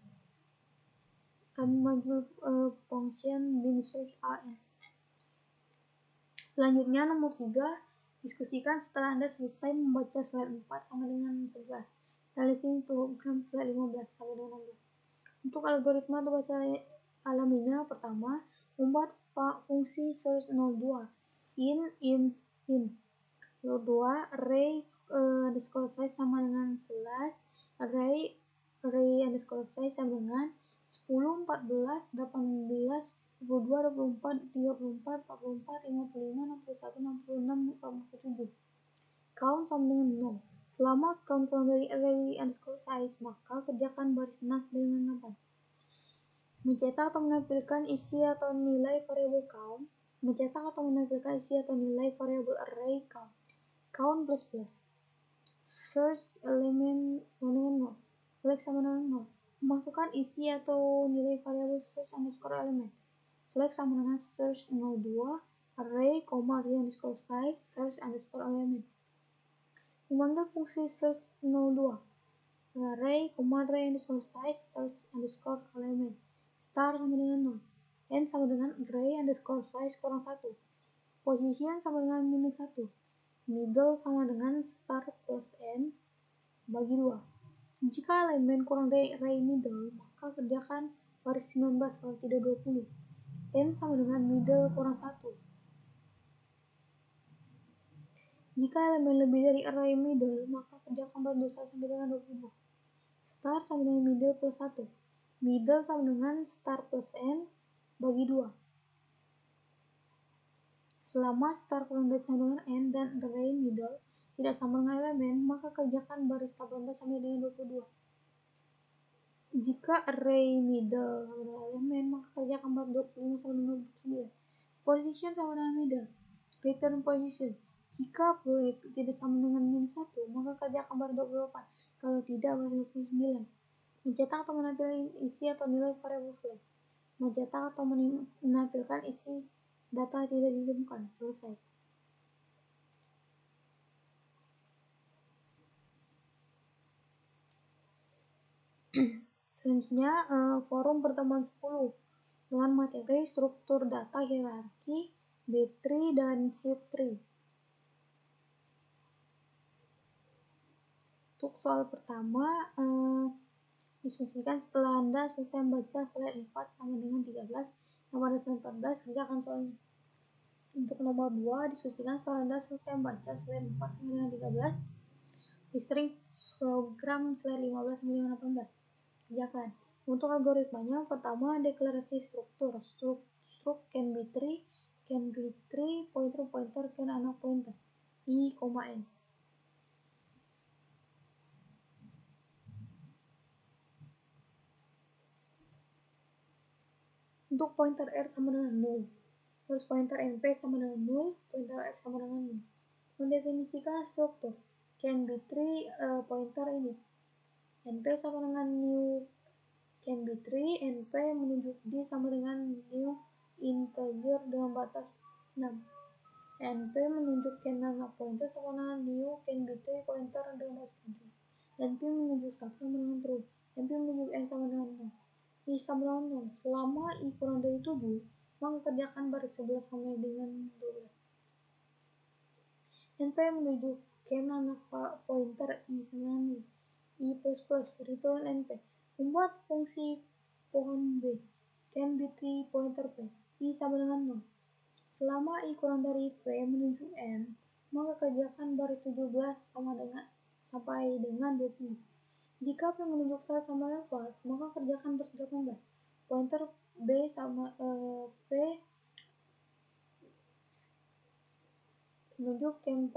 Kami manggil function bin search an. Selanjutnya nomor 3, diskusikan setelah Anda selesai membaca slide 4 sama dengan 11. Analisis program slide 15 sama dengan 16. Untuk algoritma atau bahasa alaminya, pertama, membuat fungsi search 02 in. Lalu 2, array underscore size sama dengan 11, array underscore size sama dengan 10, 14, 18, 22, 24, 34, 44, 55, 61, 66, 47. Count sama dengan 0. Selama count kurang dari array underscore size, maka kerjakan baris nav dengan 8. Mencetak atau menampilkan isi atau nilai variabel count. Mencetak atau menampilkan isi atau nilai variabel array count. Count plus plus. Search element sama dengan 0. Flag sama dengan 0. Memasukkan isi atau nilai variabel search underscore element. Flag sama dengan search 02, array, underscore size, search underscore element. Memanggil fungsi search 02, array, underscore size, search underscore element. Start sama dengan 0. N sama dengan array underscore size kurang 1. Position sama dengan minus 1. Middle sama dengan start plus n bagi 2. Jika elemen kurang dari array middle, maka kerjakan baris 19 kalau tidak 20. N sama dengan middle kurang 1. Jika elemen lebih dari array middle, maka kerjakan baris 21 sampai dengan 22. Start sama dengan middle plus 1. Middle sama dengan start plus n bagi 2. Selama start kurang dari sama dengan n dan array middle tidak sama dengan elemen, maka kerjakan baris 18 sampai dengan 22. Jika array middle sama dengan elemen, maka kerjakan baris 25 sampai dengan 29. Position sama dengan middle. Return position. Jika flag tidak sama dengan minus 1, maka kerjakan baris 28. Kalau tidak, baris 29. Mencetak atau menampilkan isi atau nilai variabel flag. Mencetak atau menampilkan isi data tidak ditemukan. Selesai. Selanjutnya, forum pertemuan 10 dengan materi struktur data hierarki, B-tree, dan heap tree. Untuk soal pertama, diskusikan setelah Anda selesai membaca slide 4 sama dengan 13, yang pada slide 14, kerjakan soalnya. Untuk nomor 2, diskusikan setelah Anda selesai membaca slide 4 sama dengan 13, listing program slide 15 sama dengan 18. Kerjakan. Untuk algoritmanya, pertama, deklarasi struktur. Struct can be tree, pointer, can anak pointer. I, n. Untuk pointer R sama dengan 0. Terus pointer NP sama dengan 0, pointer X sama dengan 0. Mendefinisikan struktur. Can be tree, pointer ini. NP sama dengan new can be tree, NP menunjuk D sama dengan new integer dengan batas 6. NP menunjuk can anak pointer sama dengan new can be tree pointer dengan batas 7. NP menunjuk start sama dengan true. NP menunjuk N sama dengan 0. I sama dengan 0. Selama I kurang dari 7, maka kerjakan baris 11 sampai dengan 12. NP menunjuk can anak pointer I sama dengan I plus plus, return NP. Membuat fungsi pohon B. can be 3 pointer P. I sama dengan 0. Selama I kurang dari P menuju N, maka kerjakan baris 17 sampai dengan 20. Jika P menunjuk sel sama dengan false, maka kerjakan baris 18. Pointer B sama P menunjuk can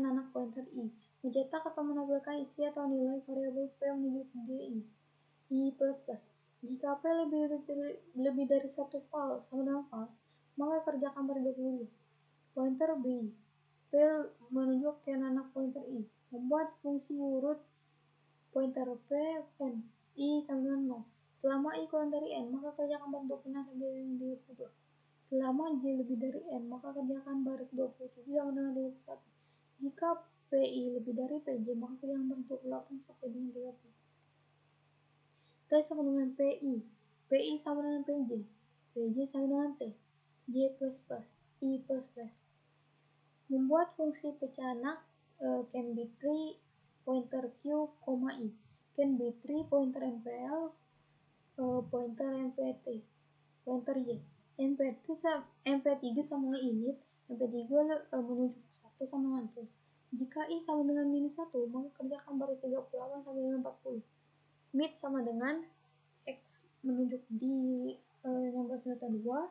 anak pointer I. Mencetak atau menampilkan isi atau nilai variabel P menunjuk DI. I plus plus. Jika P lebih dari satu false sama dengan false, maka kerjakan baris 22. Pointer B. P menunjuk can anak pointer I. Membuat fungsi urut pointer P N. I sama dengan 0. Selama I kurang dari N, maka kerjakan baris 26 sampai dengan 32. Selama J lebih dari N, maka kerjakan baris 27 sama dengan 21. Jika PI lebih dari PJ, maka kerjakan baris 28 sampai dengan 30. T sama dengan PI. PI sama dengan PJ. PJ sama dengan T. J plus plus. I plus plus. Membuat fungsi pecanak can be 3 pointer Q, I. Can be 3 pointer NPL, pointer NPT, pointer Y. NP3 sama dengan init, NP3 menunjuk 1 sama dengan 2. Jika I sama dengan minus 1, maka kerjakan baris 38 sampai dengan 40. Mid sama dengan X menunjuk di 16,2,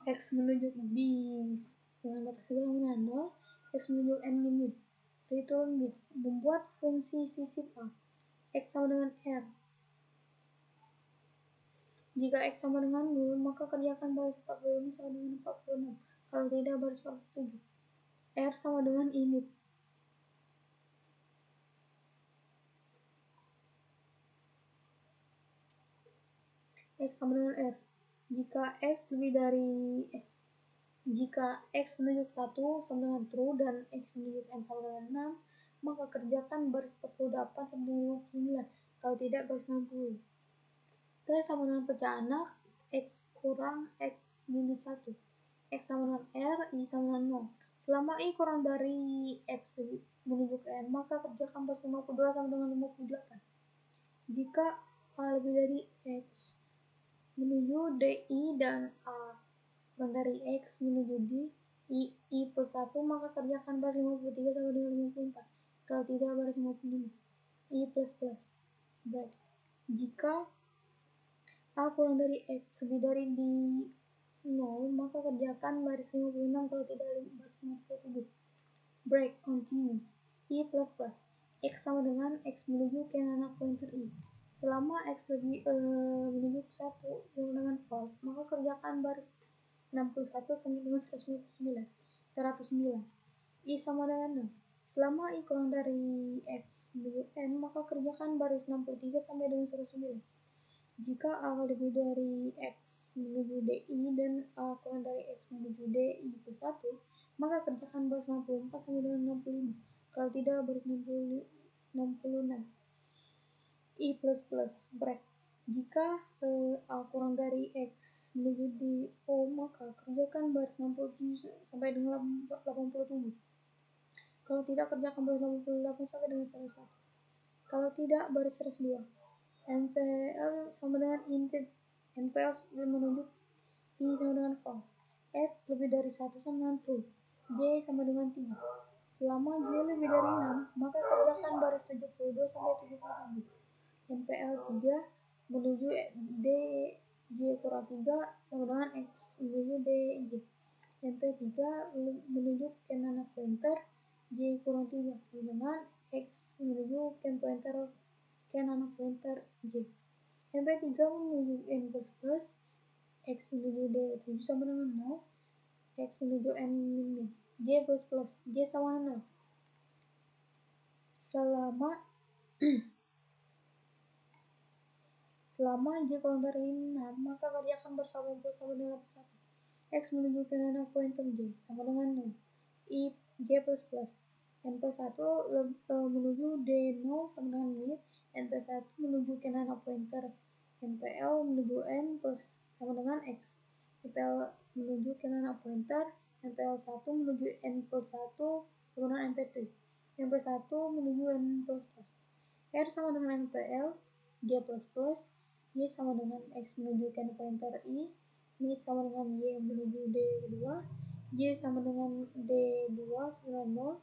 X menunjuk di dengan batas 2 sama dengan 0, X menunjuk N min. Return mid. Membuat fungsi sisip A. X sama dengan R. Jika X sama dengan 0, maka kerjakan baris 45 sama dengan 46. Kalau tidak, baris 47. R sama dengan init. X sama dengan R. Jika X menunjuk 1 sama dengan true dan X menunjuk N sama dengan 6, maka kerjakan baris 48 sampai dengan 59. Kalau tidak, baris 60. T sama dengan pecah anak, X kurang X minus 1. X sama dengan R, I sama dengan 0. Selama I kurang dari X menunjuk N, maka kerjakan baris 52 sama dengan 58. Jika A lebih dari X menuju DI dan A kurang dari X menuju D, I plus 1, maka kerjakan baris 53 sama dengan 54. Kalau tidak, baris 55. I plus plus. Baik. Jika A kurang dari X lebih dari di 0, maka kerjakan baris 56, kalau tidak baris 57. Break, continue. I plus plus. X sama dengan X menuju can anak pointer I. Selama X lebih menuju 1 sama dengan false, maka kerjakan baris 61 sampai dengan 109. I sama dengan 0. Selama I kurang dari X menuju N, maka kerjakan baris 63 sampai dengan 109. Jika A lebih dari X menuju DI dan A kurang dari X menuju DI plus 1, maka kerjakan baris 64 sampai dengan 65. Kalau tidak, baris 66. I plus plus. Break. Jika A kurang dari X menuju di O, maka kerjakan baris 67 sampai dengan 87. Kalau tidak, kerjakan baris 88 sampai dengan 101. Kalau tidak, baris 102. NPL sama dengan intent. NPL menunjuk I sama dengan false. X lebih dari 1 sama dengan true. J sama dengan 3. Selama J lebih dari 6, maka kerjakan baris 72 sampai 77. NPL 3 menuju D, J kurang 3 sama dengan X menuju DJ. NP3 menunjuk can anak pointer J kurang 3 sama dengan X menuju can anak pointer J. NP3 menuju N plus plus, X menuju D7 sama dengan 0, X menuju N min. J plus plus, J sama dengan 0. Selama J kurang dari 6, maka kerjakan baris 80 sama dengan 1. X menuju ke anak pointer J sama dengan 0. I J plus plus. NP1 menuju D0 sama dengan mid. NP1 menuju ke anak pointer NPL menuju N plus sama dengan X. NPL menuju ke anak pointer NPL1 menuju N plus 1 sama dengan NP3. NP1 menuju N plus plus. R sama dengan NPL J plus plus. Y sama dengan X menuju can pointer I, ini sama dengan Y menuju D2, Y sama dengan D2 sama 0,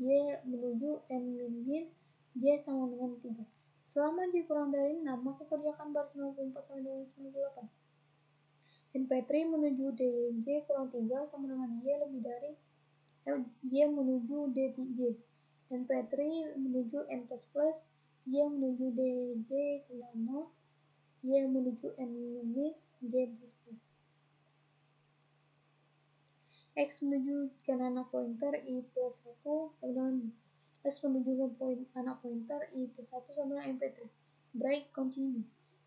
Y menuju N min, Y sama dengan 3. Selama Y kurang dari 6, maka kerjakan baris 94 sampai dengan 98. NP3 menuju DJ kurang 3 sama dengan Y lebih dari Y menuju D3. NP3 menuju N plus, Y menuju DJ sama 0, Y menuju N min, Y plus. X menuju ke anak pointer I plus 1 sama dengan X menuju ke anak pointer I plus 1 sama dengan MP3. Break continue.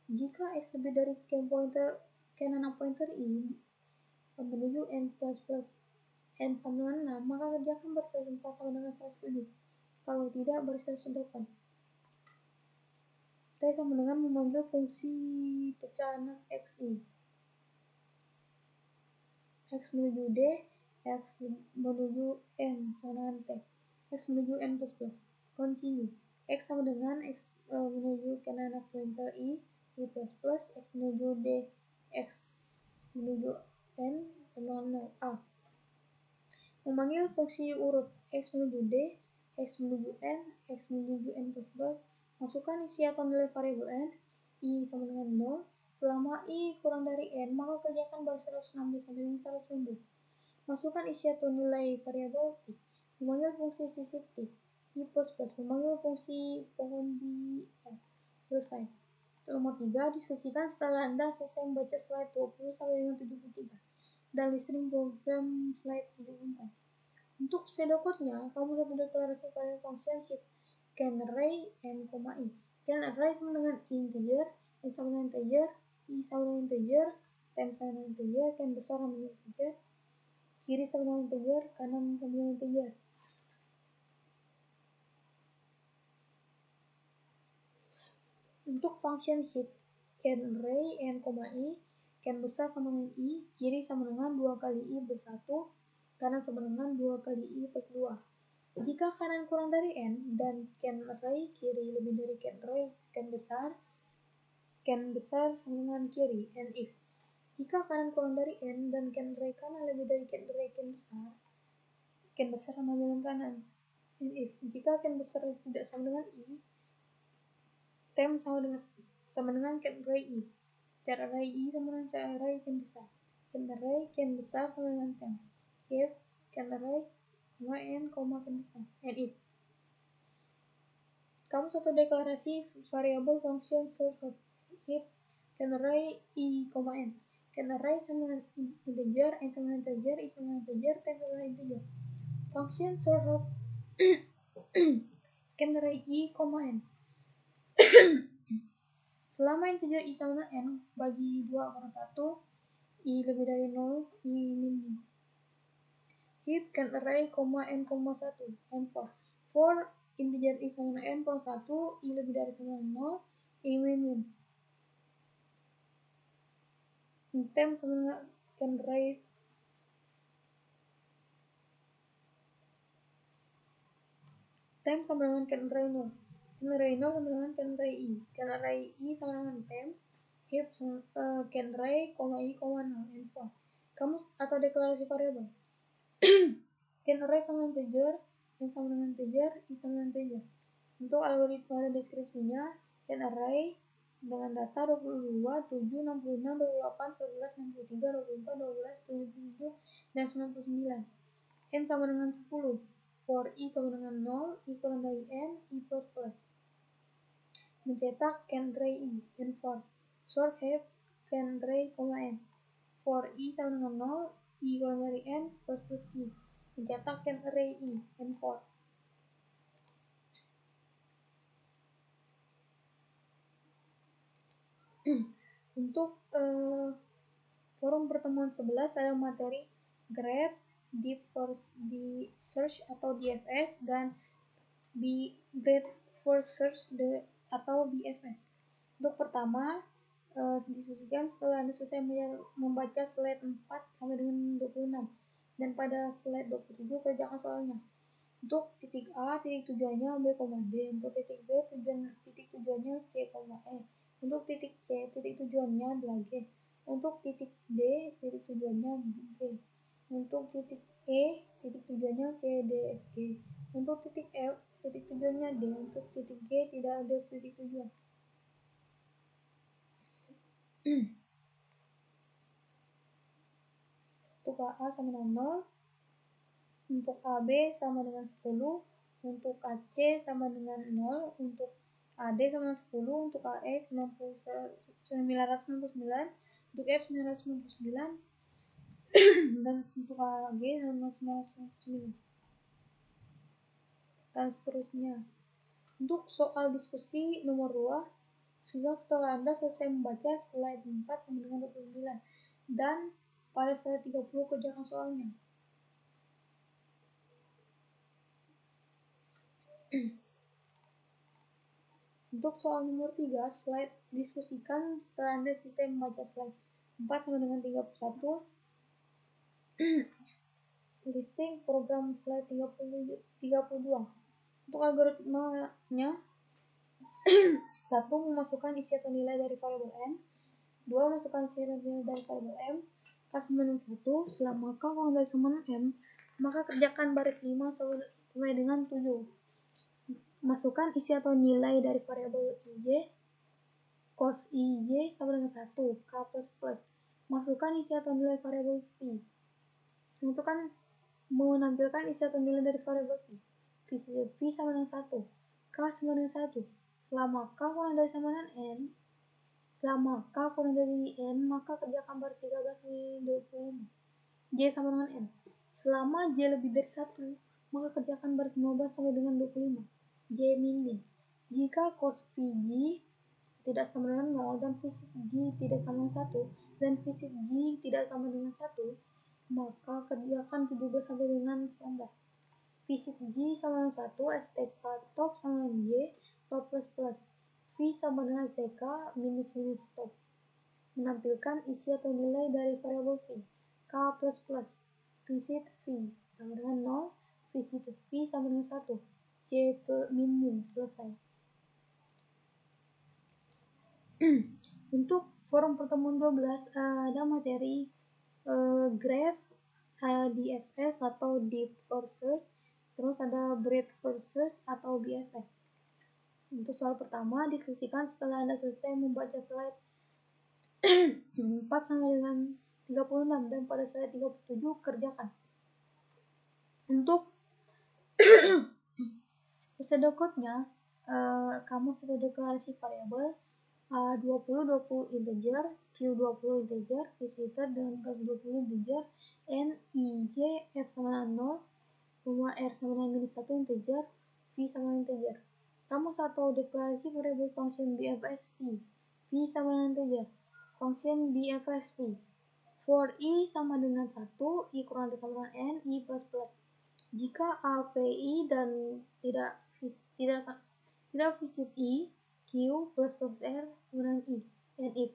Jika X lebih dari ke anak pointer I menuju N plus N sama dengan 6, maka kerjakan baris 104 sama dengan 107. Kalau tidak, baris 108. Kita sama dengan memanggil fungsi pecahan XI. X menuju D, X menuju N sama dengan T, X menuju N plus plus. Continue. X sama dengan X menuju ke anak pointer I plus plus, X menuju D, X menuju N sama dengan 0, A. Memanggil fungsi urut X menuju D, X menuju N, X menuju N plus plus. Masukkan isi atau nilai variabel N, I sama dengan 0. Selama I kurang dari N, maka kerjakan baris 160 sampai dengan 190. Masukkan isi atau nilai variabel T. Memanggil fungsi sisip T, I plus plus. Memanggil fungsi pohon B, F. Selesai. Nomor 3, diskusikan setelah Anda selesai membaca slide 20 sampai dengan 73 dan listening program slide 74. Untuk pseudocode-nya, kamu satu deklarasi variabel function heap can array n, i. Can array sama dengan integer, n sama dengan integer, I sama dengan integer, time sama dengan integer, can besar sama dengan integer, kiri sama dengan integer, kanan sama dengan integer. Untuk function heap can array n, i, can besar sama dengan I, kiri sama dengan 2 kali I bersatu, kanan sama dengan 2 kali I plus 2. Jika kanan kurang dari N dan can array kiri lebih dari can array can besar sama dengan kiri, and if. Jika kanan kurang dari N dan can array kanan lebih dari can array can besar sama dengan kanan, and if. Jika can besar tidak sama dengan I, tem sama dengan can array I. Can array I sama dengan can array can besar. Can array can besar sama dengan tem. If can array n, can besar, and if. Kamu satu deklarasi variabel function sort heap can array I, n. Can array sama dengan integer, n sama dengan integer, I sama dengan integer, time sama dengan integer. Function sort of can array I, n. Selama integer I sama dengan n, bagi 2 per 1, I lebih dari 0, I min. Heap can array, n, 1, and for integer I sama dengan n per 1, I lebih dari sama dengan 0, I min. Tem sama dengan can array tem sama dengan can array 0. Can array 0 sama dengan can array I. Can array I sama dengan tem. Heap can array, I, 0, and for. Kamu atau deklarasi variabel. Can array sama dengan integer, n sama dengan integer, I sama dengan integer. Untuk algoritma dan deskripsinya, can array dengan data 22, 7, 66, 28, 11, 63, 24, 12, 77, dan 99. N sama dengan 10. For I sama dengan 0, I kurang dari N, I plus plus. Mencetak can array I, and for. Sort heap can array, n. For I sama dengan 0, I kurang dari N, plus plus I. Mencetak can array I, and for. Untuk forum pertemuan 11 ada materi grep, deep search atau DFS, dan breadth first search atau BFS. Untuk pertama, disusunkan setelah Anda selesai membaca slide 4 sampai dengan 26, dan pada slide 27 kerjakan soalnya. Untuk titik A, titik tujuannya B, D. Untuk titik B, titik tujuannya C, E. Untuk titik C, titik tujuannya adalah G. Untuk titik D, titik tujuannya B. Untuk titik E, titik tujuannya C, D, F, G. Untuk titik F, titik tujuannya D. Untuk titik G, tidak ada titik tujuan. Untuk AA sama dengan 0, untuk AB sama dengan 10, untuk AC sama dengan 0, untuk AD sama dengan 10, untuk AE 999, untuk F 999, dan untuk AG sama dengan 999, dan seterusnya. Untuk soal diskusi nomor 2, setelah Anda selesai membaca slide 4 sama dengan 29, dan pada slide 30 kerjakan soalnya. Untuk soal nomor 3, slide diskusikan setelah Anda selesai membaca slide 4 sama dengan 31. Listing program slide 32. Untuk algoritmanya, 1. Memasukkan isi atau nilai dari variabel n. 2. Masukkan isi atau nilai dari variabel m. K sama dengan 1. Selama K kurang dari sama dengan m, maka kerjakan baris 5 sampai dengan 7. Masukkan isi atau nilai dari variabel IJ. Cos IJ sama dengan 1. K plus plus. Masukkan isi atau nilai variabel V. Menampilkan isi atau nilai dari variabel V. V sama dengan 1. K sama dengan 1. Selama K kurang dari sama dengan N, maka kerjakan baris 13 sampai 25. J sama dengan N. Selama J lebih dari 1, maka kerjakan baris 15 sampai dengan 25. J min. Jika cos VG tidak sama dengan 0 dan visit G tidak sama dengan 1 dan visit G tidak sama dengan 1, maka kerjakan 17 sampai dengan 19. Visit G sama dengan 1, STK top sama dengan J, top plus plus. V sama dengan STK minus minus top. Menampilkan isi atau nilai dari variabel V. K plus plus. Visit V sama dengan 0, visit V sama dengan 1. C min. Selesai. Untuk forum pertemuan 12 ada materi graph, DFS atau deep first search, terus ada breadth first search atau BFS. Untuk soal pertama, diskusikan setelah Anda selesai membaca slide 4 sampai dengan 36 dan pada slide 37 kerjakan. Untuk pseudocode-nya, kamu sudah deklarasi variabel A20 integer, Q20 integer, visited dengan K20 integer, N, I, J, F sama dengan 0, R sama dengan minus 1 integer, V sama dengan integer. Kamu satu deklarasi variabel function BFS V. V sama dengan integer. Function BFS V. For I sama dengan 1, I kurang dari sama dengan N, I plus plus. Jika API dan tidak visit I, Q plus plus R sama dengan I. And if.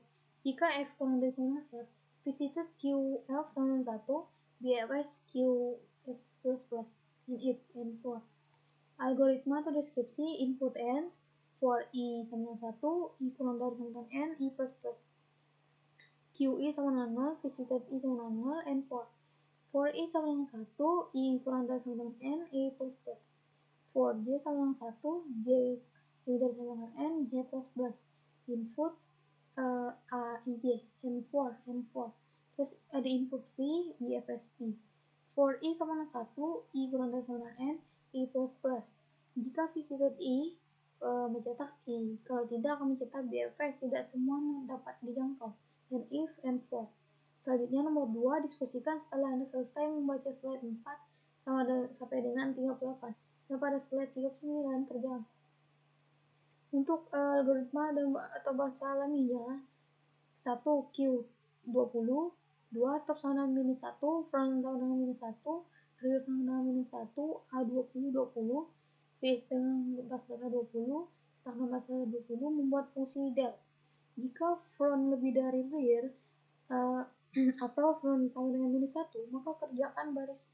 Jika F kurang dari sama dengan R, visited QF sama dengan 1, BFS QF plus plus. And if and for. Algoritma atau deskripsi input N, for I sama dengan 1, I kurang dari sama dengan N, I plus plus. QI sama dengan 0, visited I sama dengan 0, and for I sama dengan 1, I kurang dari sama dengan N, I plus plus. For J sama dengan 1, J lebih dari sama dengan N, J plus plus. Input A, I, J, and for. Terus ada input V, BFS V. For I sama dengan 1, I kurang dari sama dengan N, I plus plus. Jika visited I mencetak I, kalau tidak akan mencetak BFS, tidak semuanya dapat dijangkau. And if and for. Selanjutnya nomor 2, diskusikan setelah Anda selesai membaca slide 4 sampai dengan 38. Dan pada slide 39 kerjaan. Untuk algoritma atau bahasa alamiahnya, 1 Q20, 2 top sama dengan minus 1, front sama dengan minus 1, rear sama dengan minus 1, A20, 20, base dengan base data 20, start dengan base data 20, membuat fungsi del. Jika front lebih dari rear, atau front sama dengan minus 1, maka kerjakan baris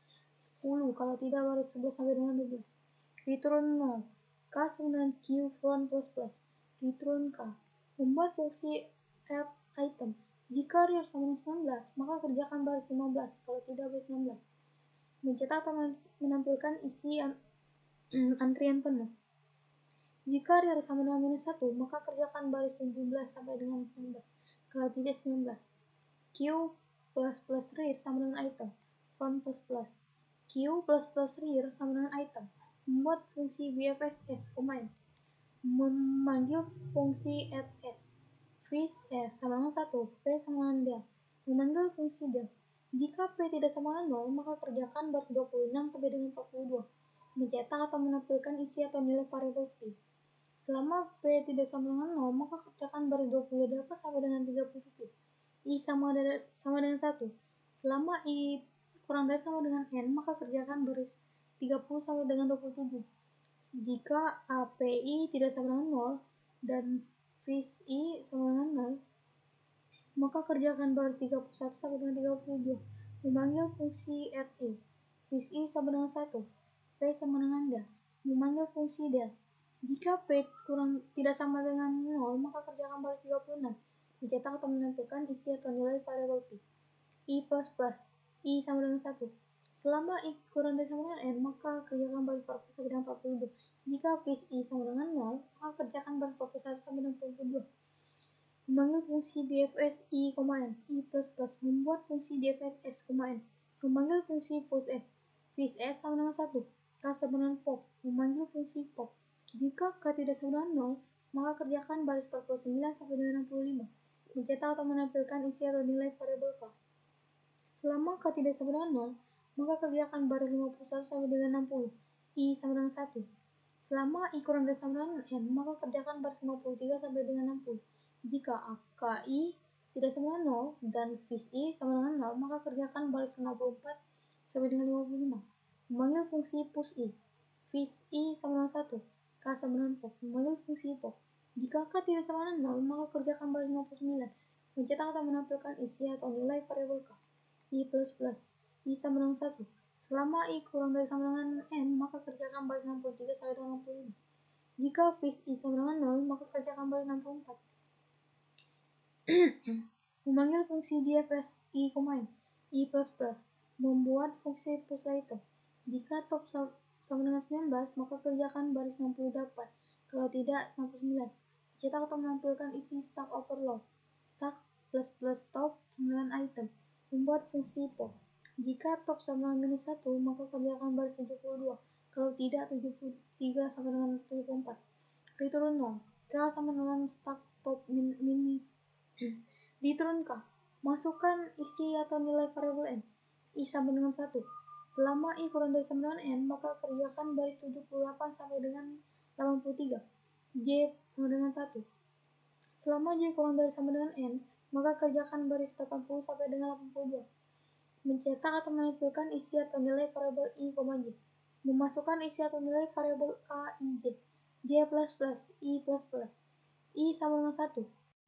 10, kalau tidak baris 11 sampai dengan 12. Return 0, K sama dengan Q front plus plus, return K. Membuat fungsi add item. Jika rear sama dengan 19, maka kerjakan baris 15, kalau tidak baris 16. Mencetak atau menampilkan isi antrian penuh. Jika rear sama dengan minus 1, maka kerjakan baris 17 sampai dengan 19, kalau tidak 19. Q plus rear sama dengan item. Front plus. Q plus rear sama dengan item. Membuat fungsi BFS, memanggil fungsi add s. Fish s sama dengan 1, P sama dengan del. Memanggil fungsi del. Jika P tidak sama dengan 0, maka kerjakan baris 26 sampai dengan 42. Mencetak atau menampilkan isi atau nilai variabel P. Selama P tidak sama dengan 0, maka kerjakan baris 28 sampai dengan 30 P. I sama dengan 1. Selama I kurang dari sama dengan N, maka kerjakan baris 30 sampai dengan 27. Jika API tidak sama dengan 0 dan fish I sama dengan 0, maka kerjakan baris 31 sampai dengan 32. Memanggil fungsi add I. Fish I sama dengan 1. P sama dengan del. Memanggil fungsi del. Jika P tidak sama dengan 0, maka kerjakan baris 36. Mencetak atau menampilkan isi atau nilai variabel P. I plus. I sama dengan 1. Selama I kurang dari sama dengan N, maka kerjakan baris 40 sampai dengan 42. Jika fish I sama dengan 0, maka kerjakan baris 41 sampai dengan 42. Memanggil fungsi DFS I, N. I plus. Membuat fungsi DFS S, N. Memanggil fungsi push S. Fish S sama dengan 1. K sama dengan pop. Memanggil fungsi pop. Jika K tidak sama dengan 0, maka kerjakan baris 49 sampai dengan 65. Mencetak atau menampilkan isi atau nilai variabel K. Selama K tidak sama dengan 0, maka kerjakan baris 51 sampai dengan 60. I sama dengan 1. Selama I kurang dari sama dengan N, maka kerjakan baris 53 sampai dengan 60. Jika KI tidak sama dengan 0 dan fish I sama dengan 0, maka kerjakan baris 64 sampai dengan 55. Memanggil fungsi push I. Fish I sama dengan 1. K sama dengan pop. Memanggil fungsi pop. Jika K tidak sama dengan 0, maka kerjakan baris 59. Mencetak atau menampilkan isi atau nilai variabel K. I plus. I sama dengan 1. Selama I kurang dari sama dengan N, maka kerjakan baris 63 sampai dengan 65. Jika fish I sama dengan 0, maka kerjakan baris 64. Memanggil fungsi DFS I, N. I plus. Membuat fungsi push item. Jika top sama dengan 19, maka kerjakan baris 68. Kalau tidak, 69. Cetak atau menampilkan isi stack overload. Stack plus top dengan item. Membuat fungsi pop. Jika top sama dengan minus 1, maka kerjakan baris 72. Kalau tidak, 73 sama dengan 74. Return 0. K sama dengan stack top minus. Diturun K. Masukkan isi atau nilai variabel N. I sama dengan 1. Selama I kurang dari sama dengan N, maka kerjakan baris 78 sampai dengan 83. J sama dengan 1. Selama J kurang dari sama dengan N, maka kerjakan baris 80 sampai dengan 82. Mencetak atau menampilkan isi atau nilai variabel I, J. Memasukkan isi atau nilai variabel A, I, J. J plus. I plus. I sama dengan 1.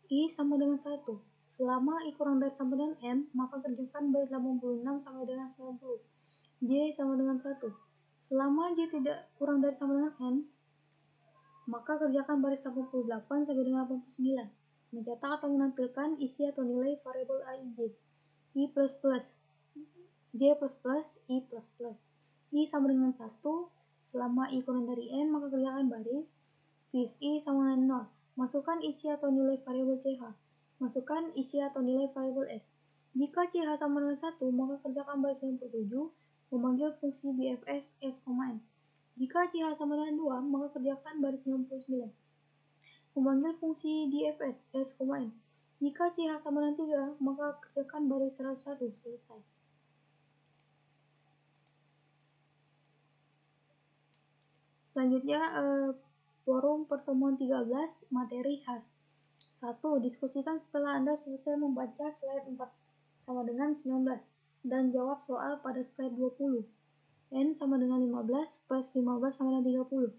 I sama dengan 1. Selama I kurang dari sama dengan N, maka kerjakan baris 86 sampai dengan 90. J sama dengan 1. Selama J tidak kurang dari sama dengan N, maka kerjakan baris 88 sampai dengan 89. Mencetak atau menampilkan isi atau nilai variabel A, I, J. I plus. J plus. I plus. I sama dengan 1. Selama I kurang dari N, maka kerjakan baris. Fish I sama dengan 0. Masukkan isi atau nilai variabel CH. Masukkan isi atau nilai variabel S. Jika CH sama dengan 1, maka kerjakan baris 97. Memanggil fungsi BFS S, N. Jika CH sama dengan 2, maka kerjakan baris 99. Memanggil fungsi DFS S, N. Jika CH sama dengan 3, maka kerjakan baris 101. Selesai. Selanjutnya, forum pertemuan 13, materi khas. 1. Diskusikan setelah Anda selesai membaca slide 4 sama dengan 19 dan jawab soal pada slide 20. N sama dengan 15 plus 15 sama dengan 30.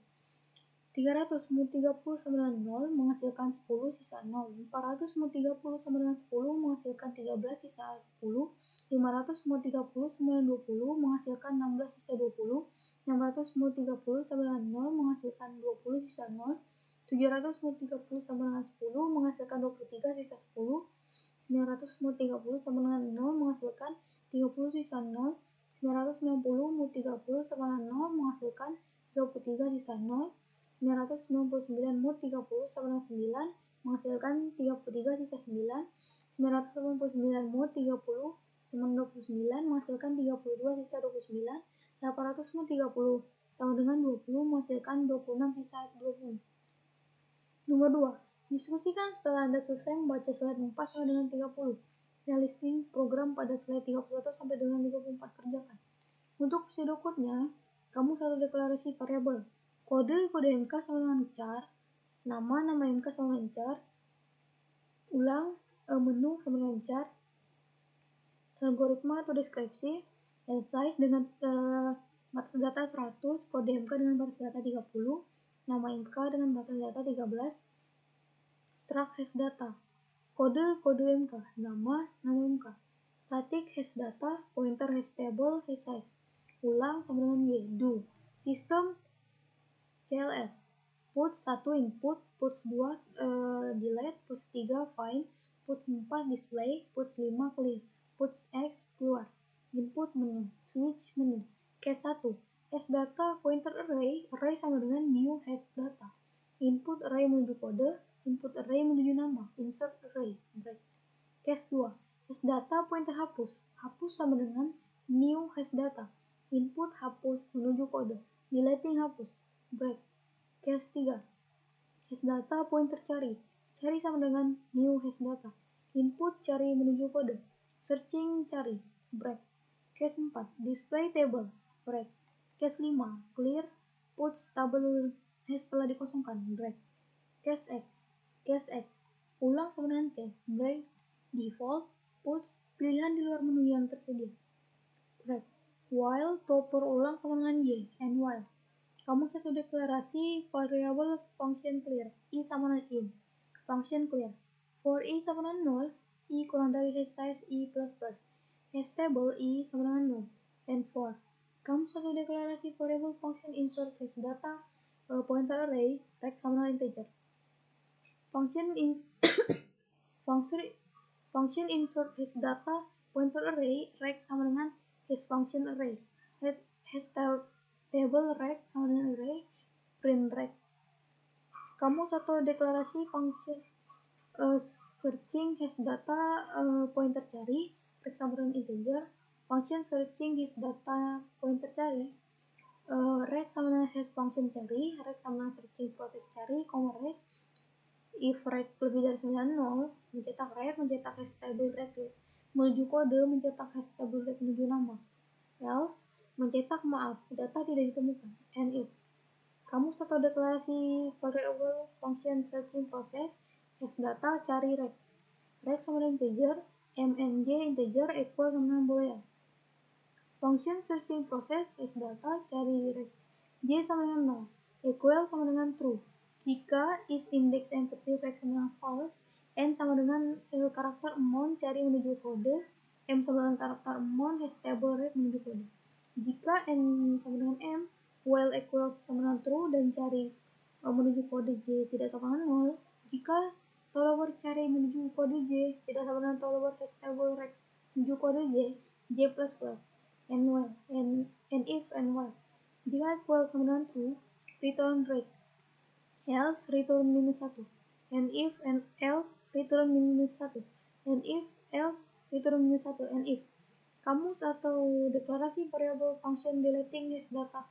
300 mod 30 sama dengan 0 menghasilkan 10 sisa 0. 400 mod 30 sama dengan 10 menghasilkan 13 sisa 10. 500 mod 30 sama dengan 20 menghasilkan 16 sisa 20. 600 mod 30 sama dengan 0 menghasilkan 20 sisa 0. 700 mod 30 sama dengan 10 menghasilkan 23 sisa 10. 900 mod 30 sama dengan 0 menghasilkan 30 sisa 0. 990 mod 30 sama dengan 0 menghasilkan 33 sisa 0. 999 mod 30 sama dengan 9 menghasilkan 33 sisa 9. 989 mod 30 sama dengan 29 menghasilkan 32 sisa 29. 800 mod 30 sama dengan 20 menghasilkan 26 sisa 20. Nomor 2. Diskusikan setelah Anda selesai membaca slide 4 sampai dengan 30. Listing program pada slide 31 sampai dengan 34 kerjakan. Untuk pseudocode-nya, kamu satu deklarasi variabel. Kode MK sama dengan char. Nama MK sama dengan char. Ulang menu sama dengan char. Algoritma atau deskripsi. Size dengan batas data 100. Kode MK dengan batas data 30. Nama MK dengan batas data 13. Struct hash data. Kode MK. Nama MK. Static hash data. Pointer hash table hash size. Ulang sama dengan Y. Do. Sistem TLS. Puts 1 input. Puts 2 delete. Puts 3 find. Puts 4 display. Puts 5 clear. Puts X keluar. Input menu. Switch menu. Case 1. Hash data pointer array. Array sama dengan new hash data. Input array menuju kode. Input array menuju nama. Insert array. Break. Case 2. Hash data pointer hapus. Hapus sama dengan new hash data. Input hapus menuju kode. Deleting hapus. Break. Case 3. Hash data pointer cari. Cari sama dengan new hash data. Input cari menuju kode. Searching cari. Break. Case 4. Display table. Break. Case 5. Clear. Puts tabel hash telah dikosongkan. Break. Case X. Case X. Ulang sama dengan T. Break. Default. Puts pilihan di luar menu yang tersedia. Break. While topper ulang sama dengan Y. And while. Kamu satu deklarasi variabel function clear. I sama dengan in. Function clear. For I sama dengan 0. I kurang dari hash size I++. Hash table I sama dengan 0. And for. Kamu satu deklarasi variabel function insert hash data pointer array. Rect sama dengan integer. Function insert hash data pointer array. Rect sama dengan hash function array. Hash table rect sama dengan array. Print rect. Kamu satu deklarasi function searching hash data pointer cari. Rect sama dengan integer. Function searching hash data pointer cari. Rect sama dengan hash function cari. Rect sama dengan searching proses cari. Rect. If rect lebih dari 9.0, mencetak rect, mencetak hash table rect menuju kode, mencetak hash table rect menuju nama. Else, mencetak maaf, data tidak ditemukan. And if. Kamu satu deklarasi variable function searching process hash data cari rect. Rect sama dengan integer, mnj integer equal sama dengan boolean. Function searching process hash data cari rect. J sama dengan 0, equal sama dengan true. Jika is index empty rect sama dengan false, n sama dengan karakter amount cari menuju kode, m sama dengan karakter amount hash table rect menuju kode. Jika n sama dengan m, while equal sama dengan true dan cari menuju kode j tidak sama dengan 0. Jika tolower cari menuju kode j tidak sama dengan tolower hash table rect menuju kode j plus and while and if and while. Jika equal sama dengan true, return rect. Else return -1. And if and else return -1. And if else return -1. And if. Kamus atau deklarasi variabel function deleting hash data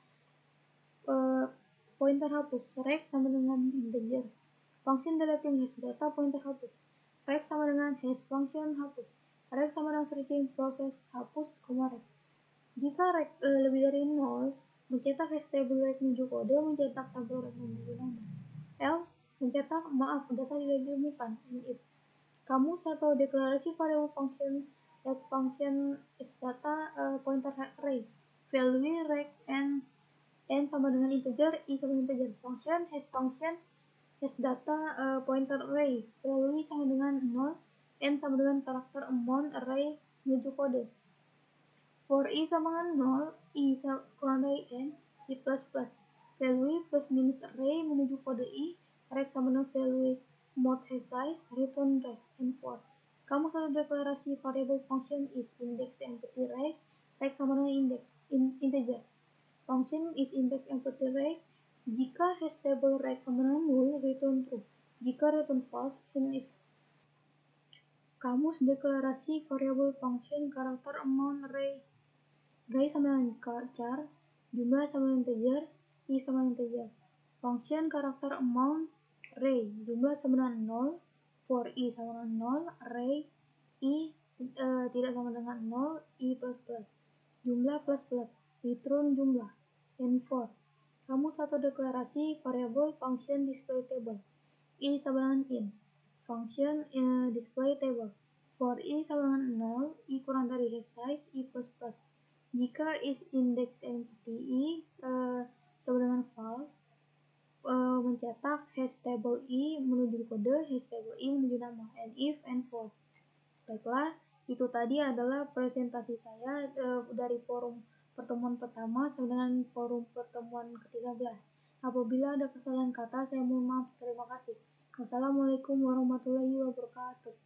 pointer hapus. Rect sama dengan integer. Function deleting hash data pointer hapus. Rect sama dengan hash function hapus. Rect sama dengan searching proses hapus, rect. Jika rect lebih dari 0, mencetak hash table rect menuju kode, mencetak tabel rect menuju nama. Else, mencetak maaf, data tidak ditemukan. And if. Kamu satu deklarasi variabel function hash function hash data pointer array. Value rect n sama dengan integer, I sama dengan integer. Function hash data pointer array. Value sama dengan 0, n sama dengan karakter amount array menuju kode. For I sama dengan 0, I kurang dari n, I++. Value plus minus array menuju kode I, rect sama dengan value mod hash size, return rect, and for. Kamu satu deklarasi variable function is index empty rect sama dengan integer. Function is index empty rect jika hash table rect sama dengan null, return true. Jika return false, and if. Kamu deklarasi variable function karakter amount ray sama dengan char, jumlah sama dengan integer, i sama dengan integer. Function karakter amount ray, jumlah sama dengan 0, for i sama dengan 0, ray i tidak sama dengan 0, i plus plus. Jumlah plus plus, return jumlah. And for. Kamu satu deklarasi variable function display table. I sama dengan int. Function display table. For i sama dengan 0, i kurang dari hash size, i plus plus. Jika is index empty i sama dengan false, mencetak hash table i menuju kode, hash table i menuju nama, and if and for. Baiklah, itu tadi adalah presentasi saya dari forum pertemuan pertama sampai dengan forum pertemuan ke-13. Apabila ada kesalahan kata, saya mohon maaf. Terima kasih. Wassalamualaikum warahmatullahi wabarakatuh.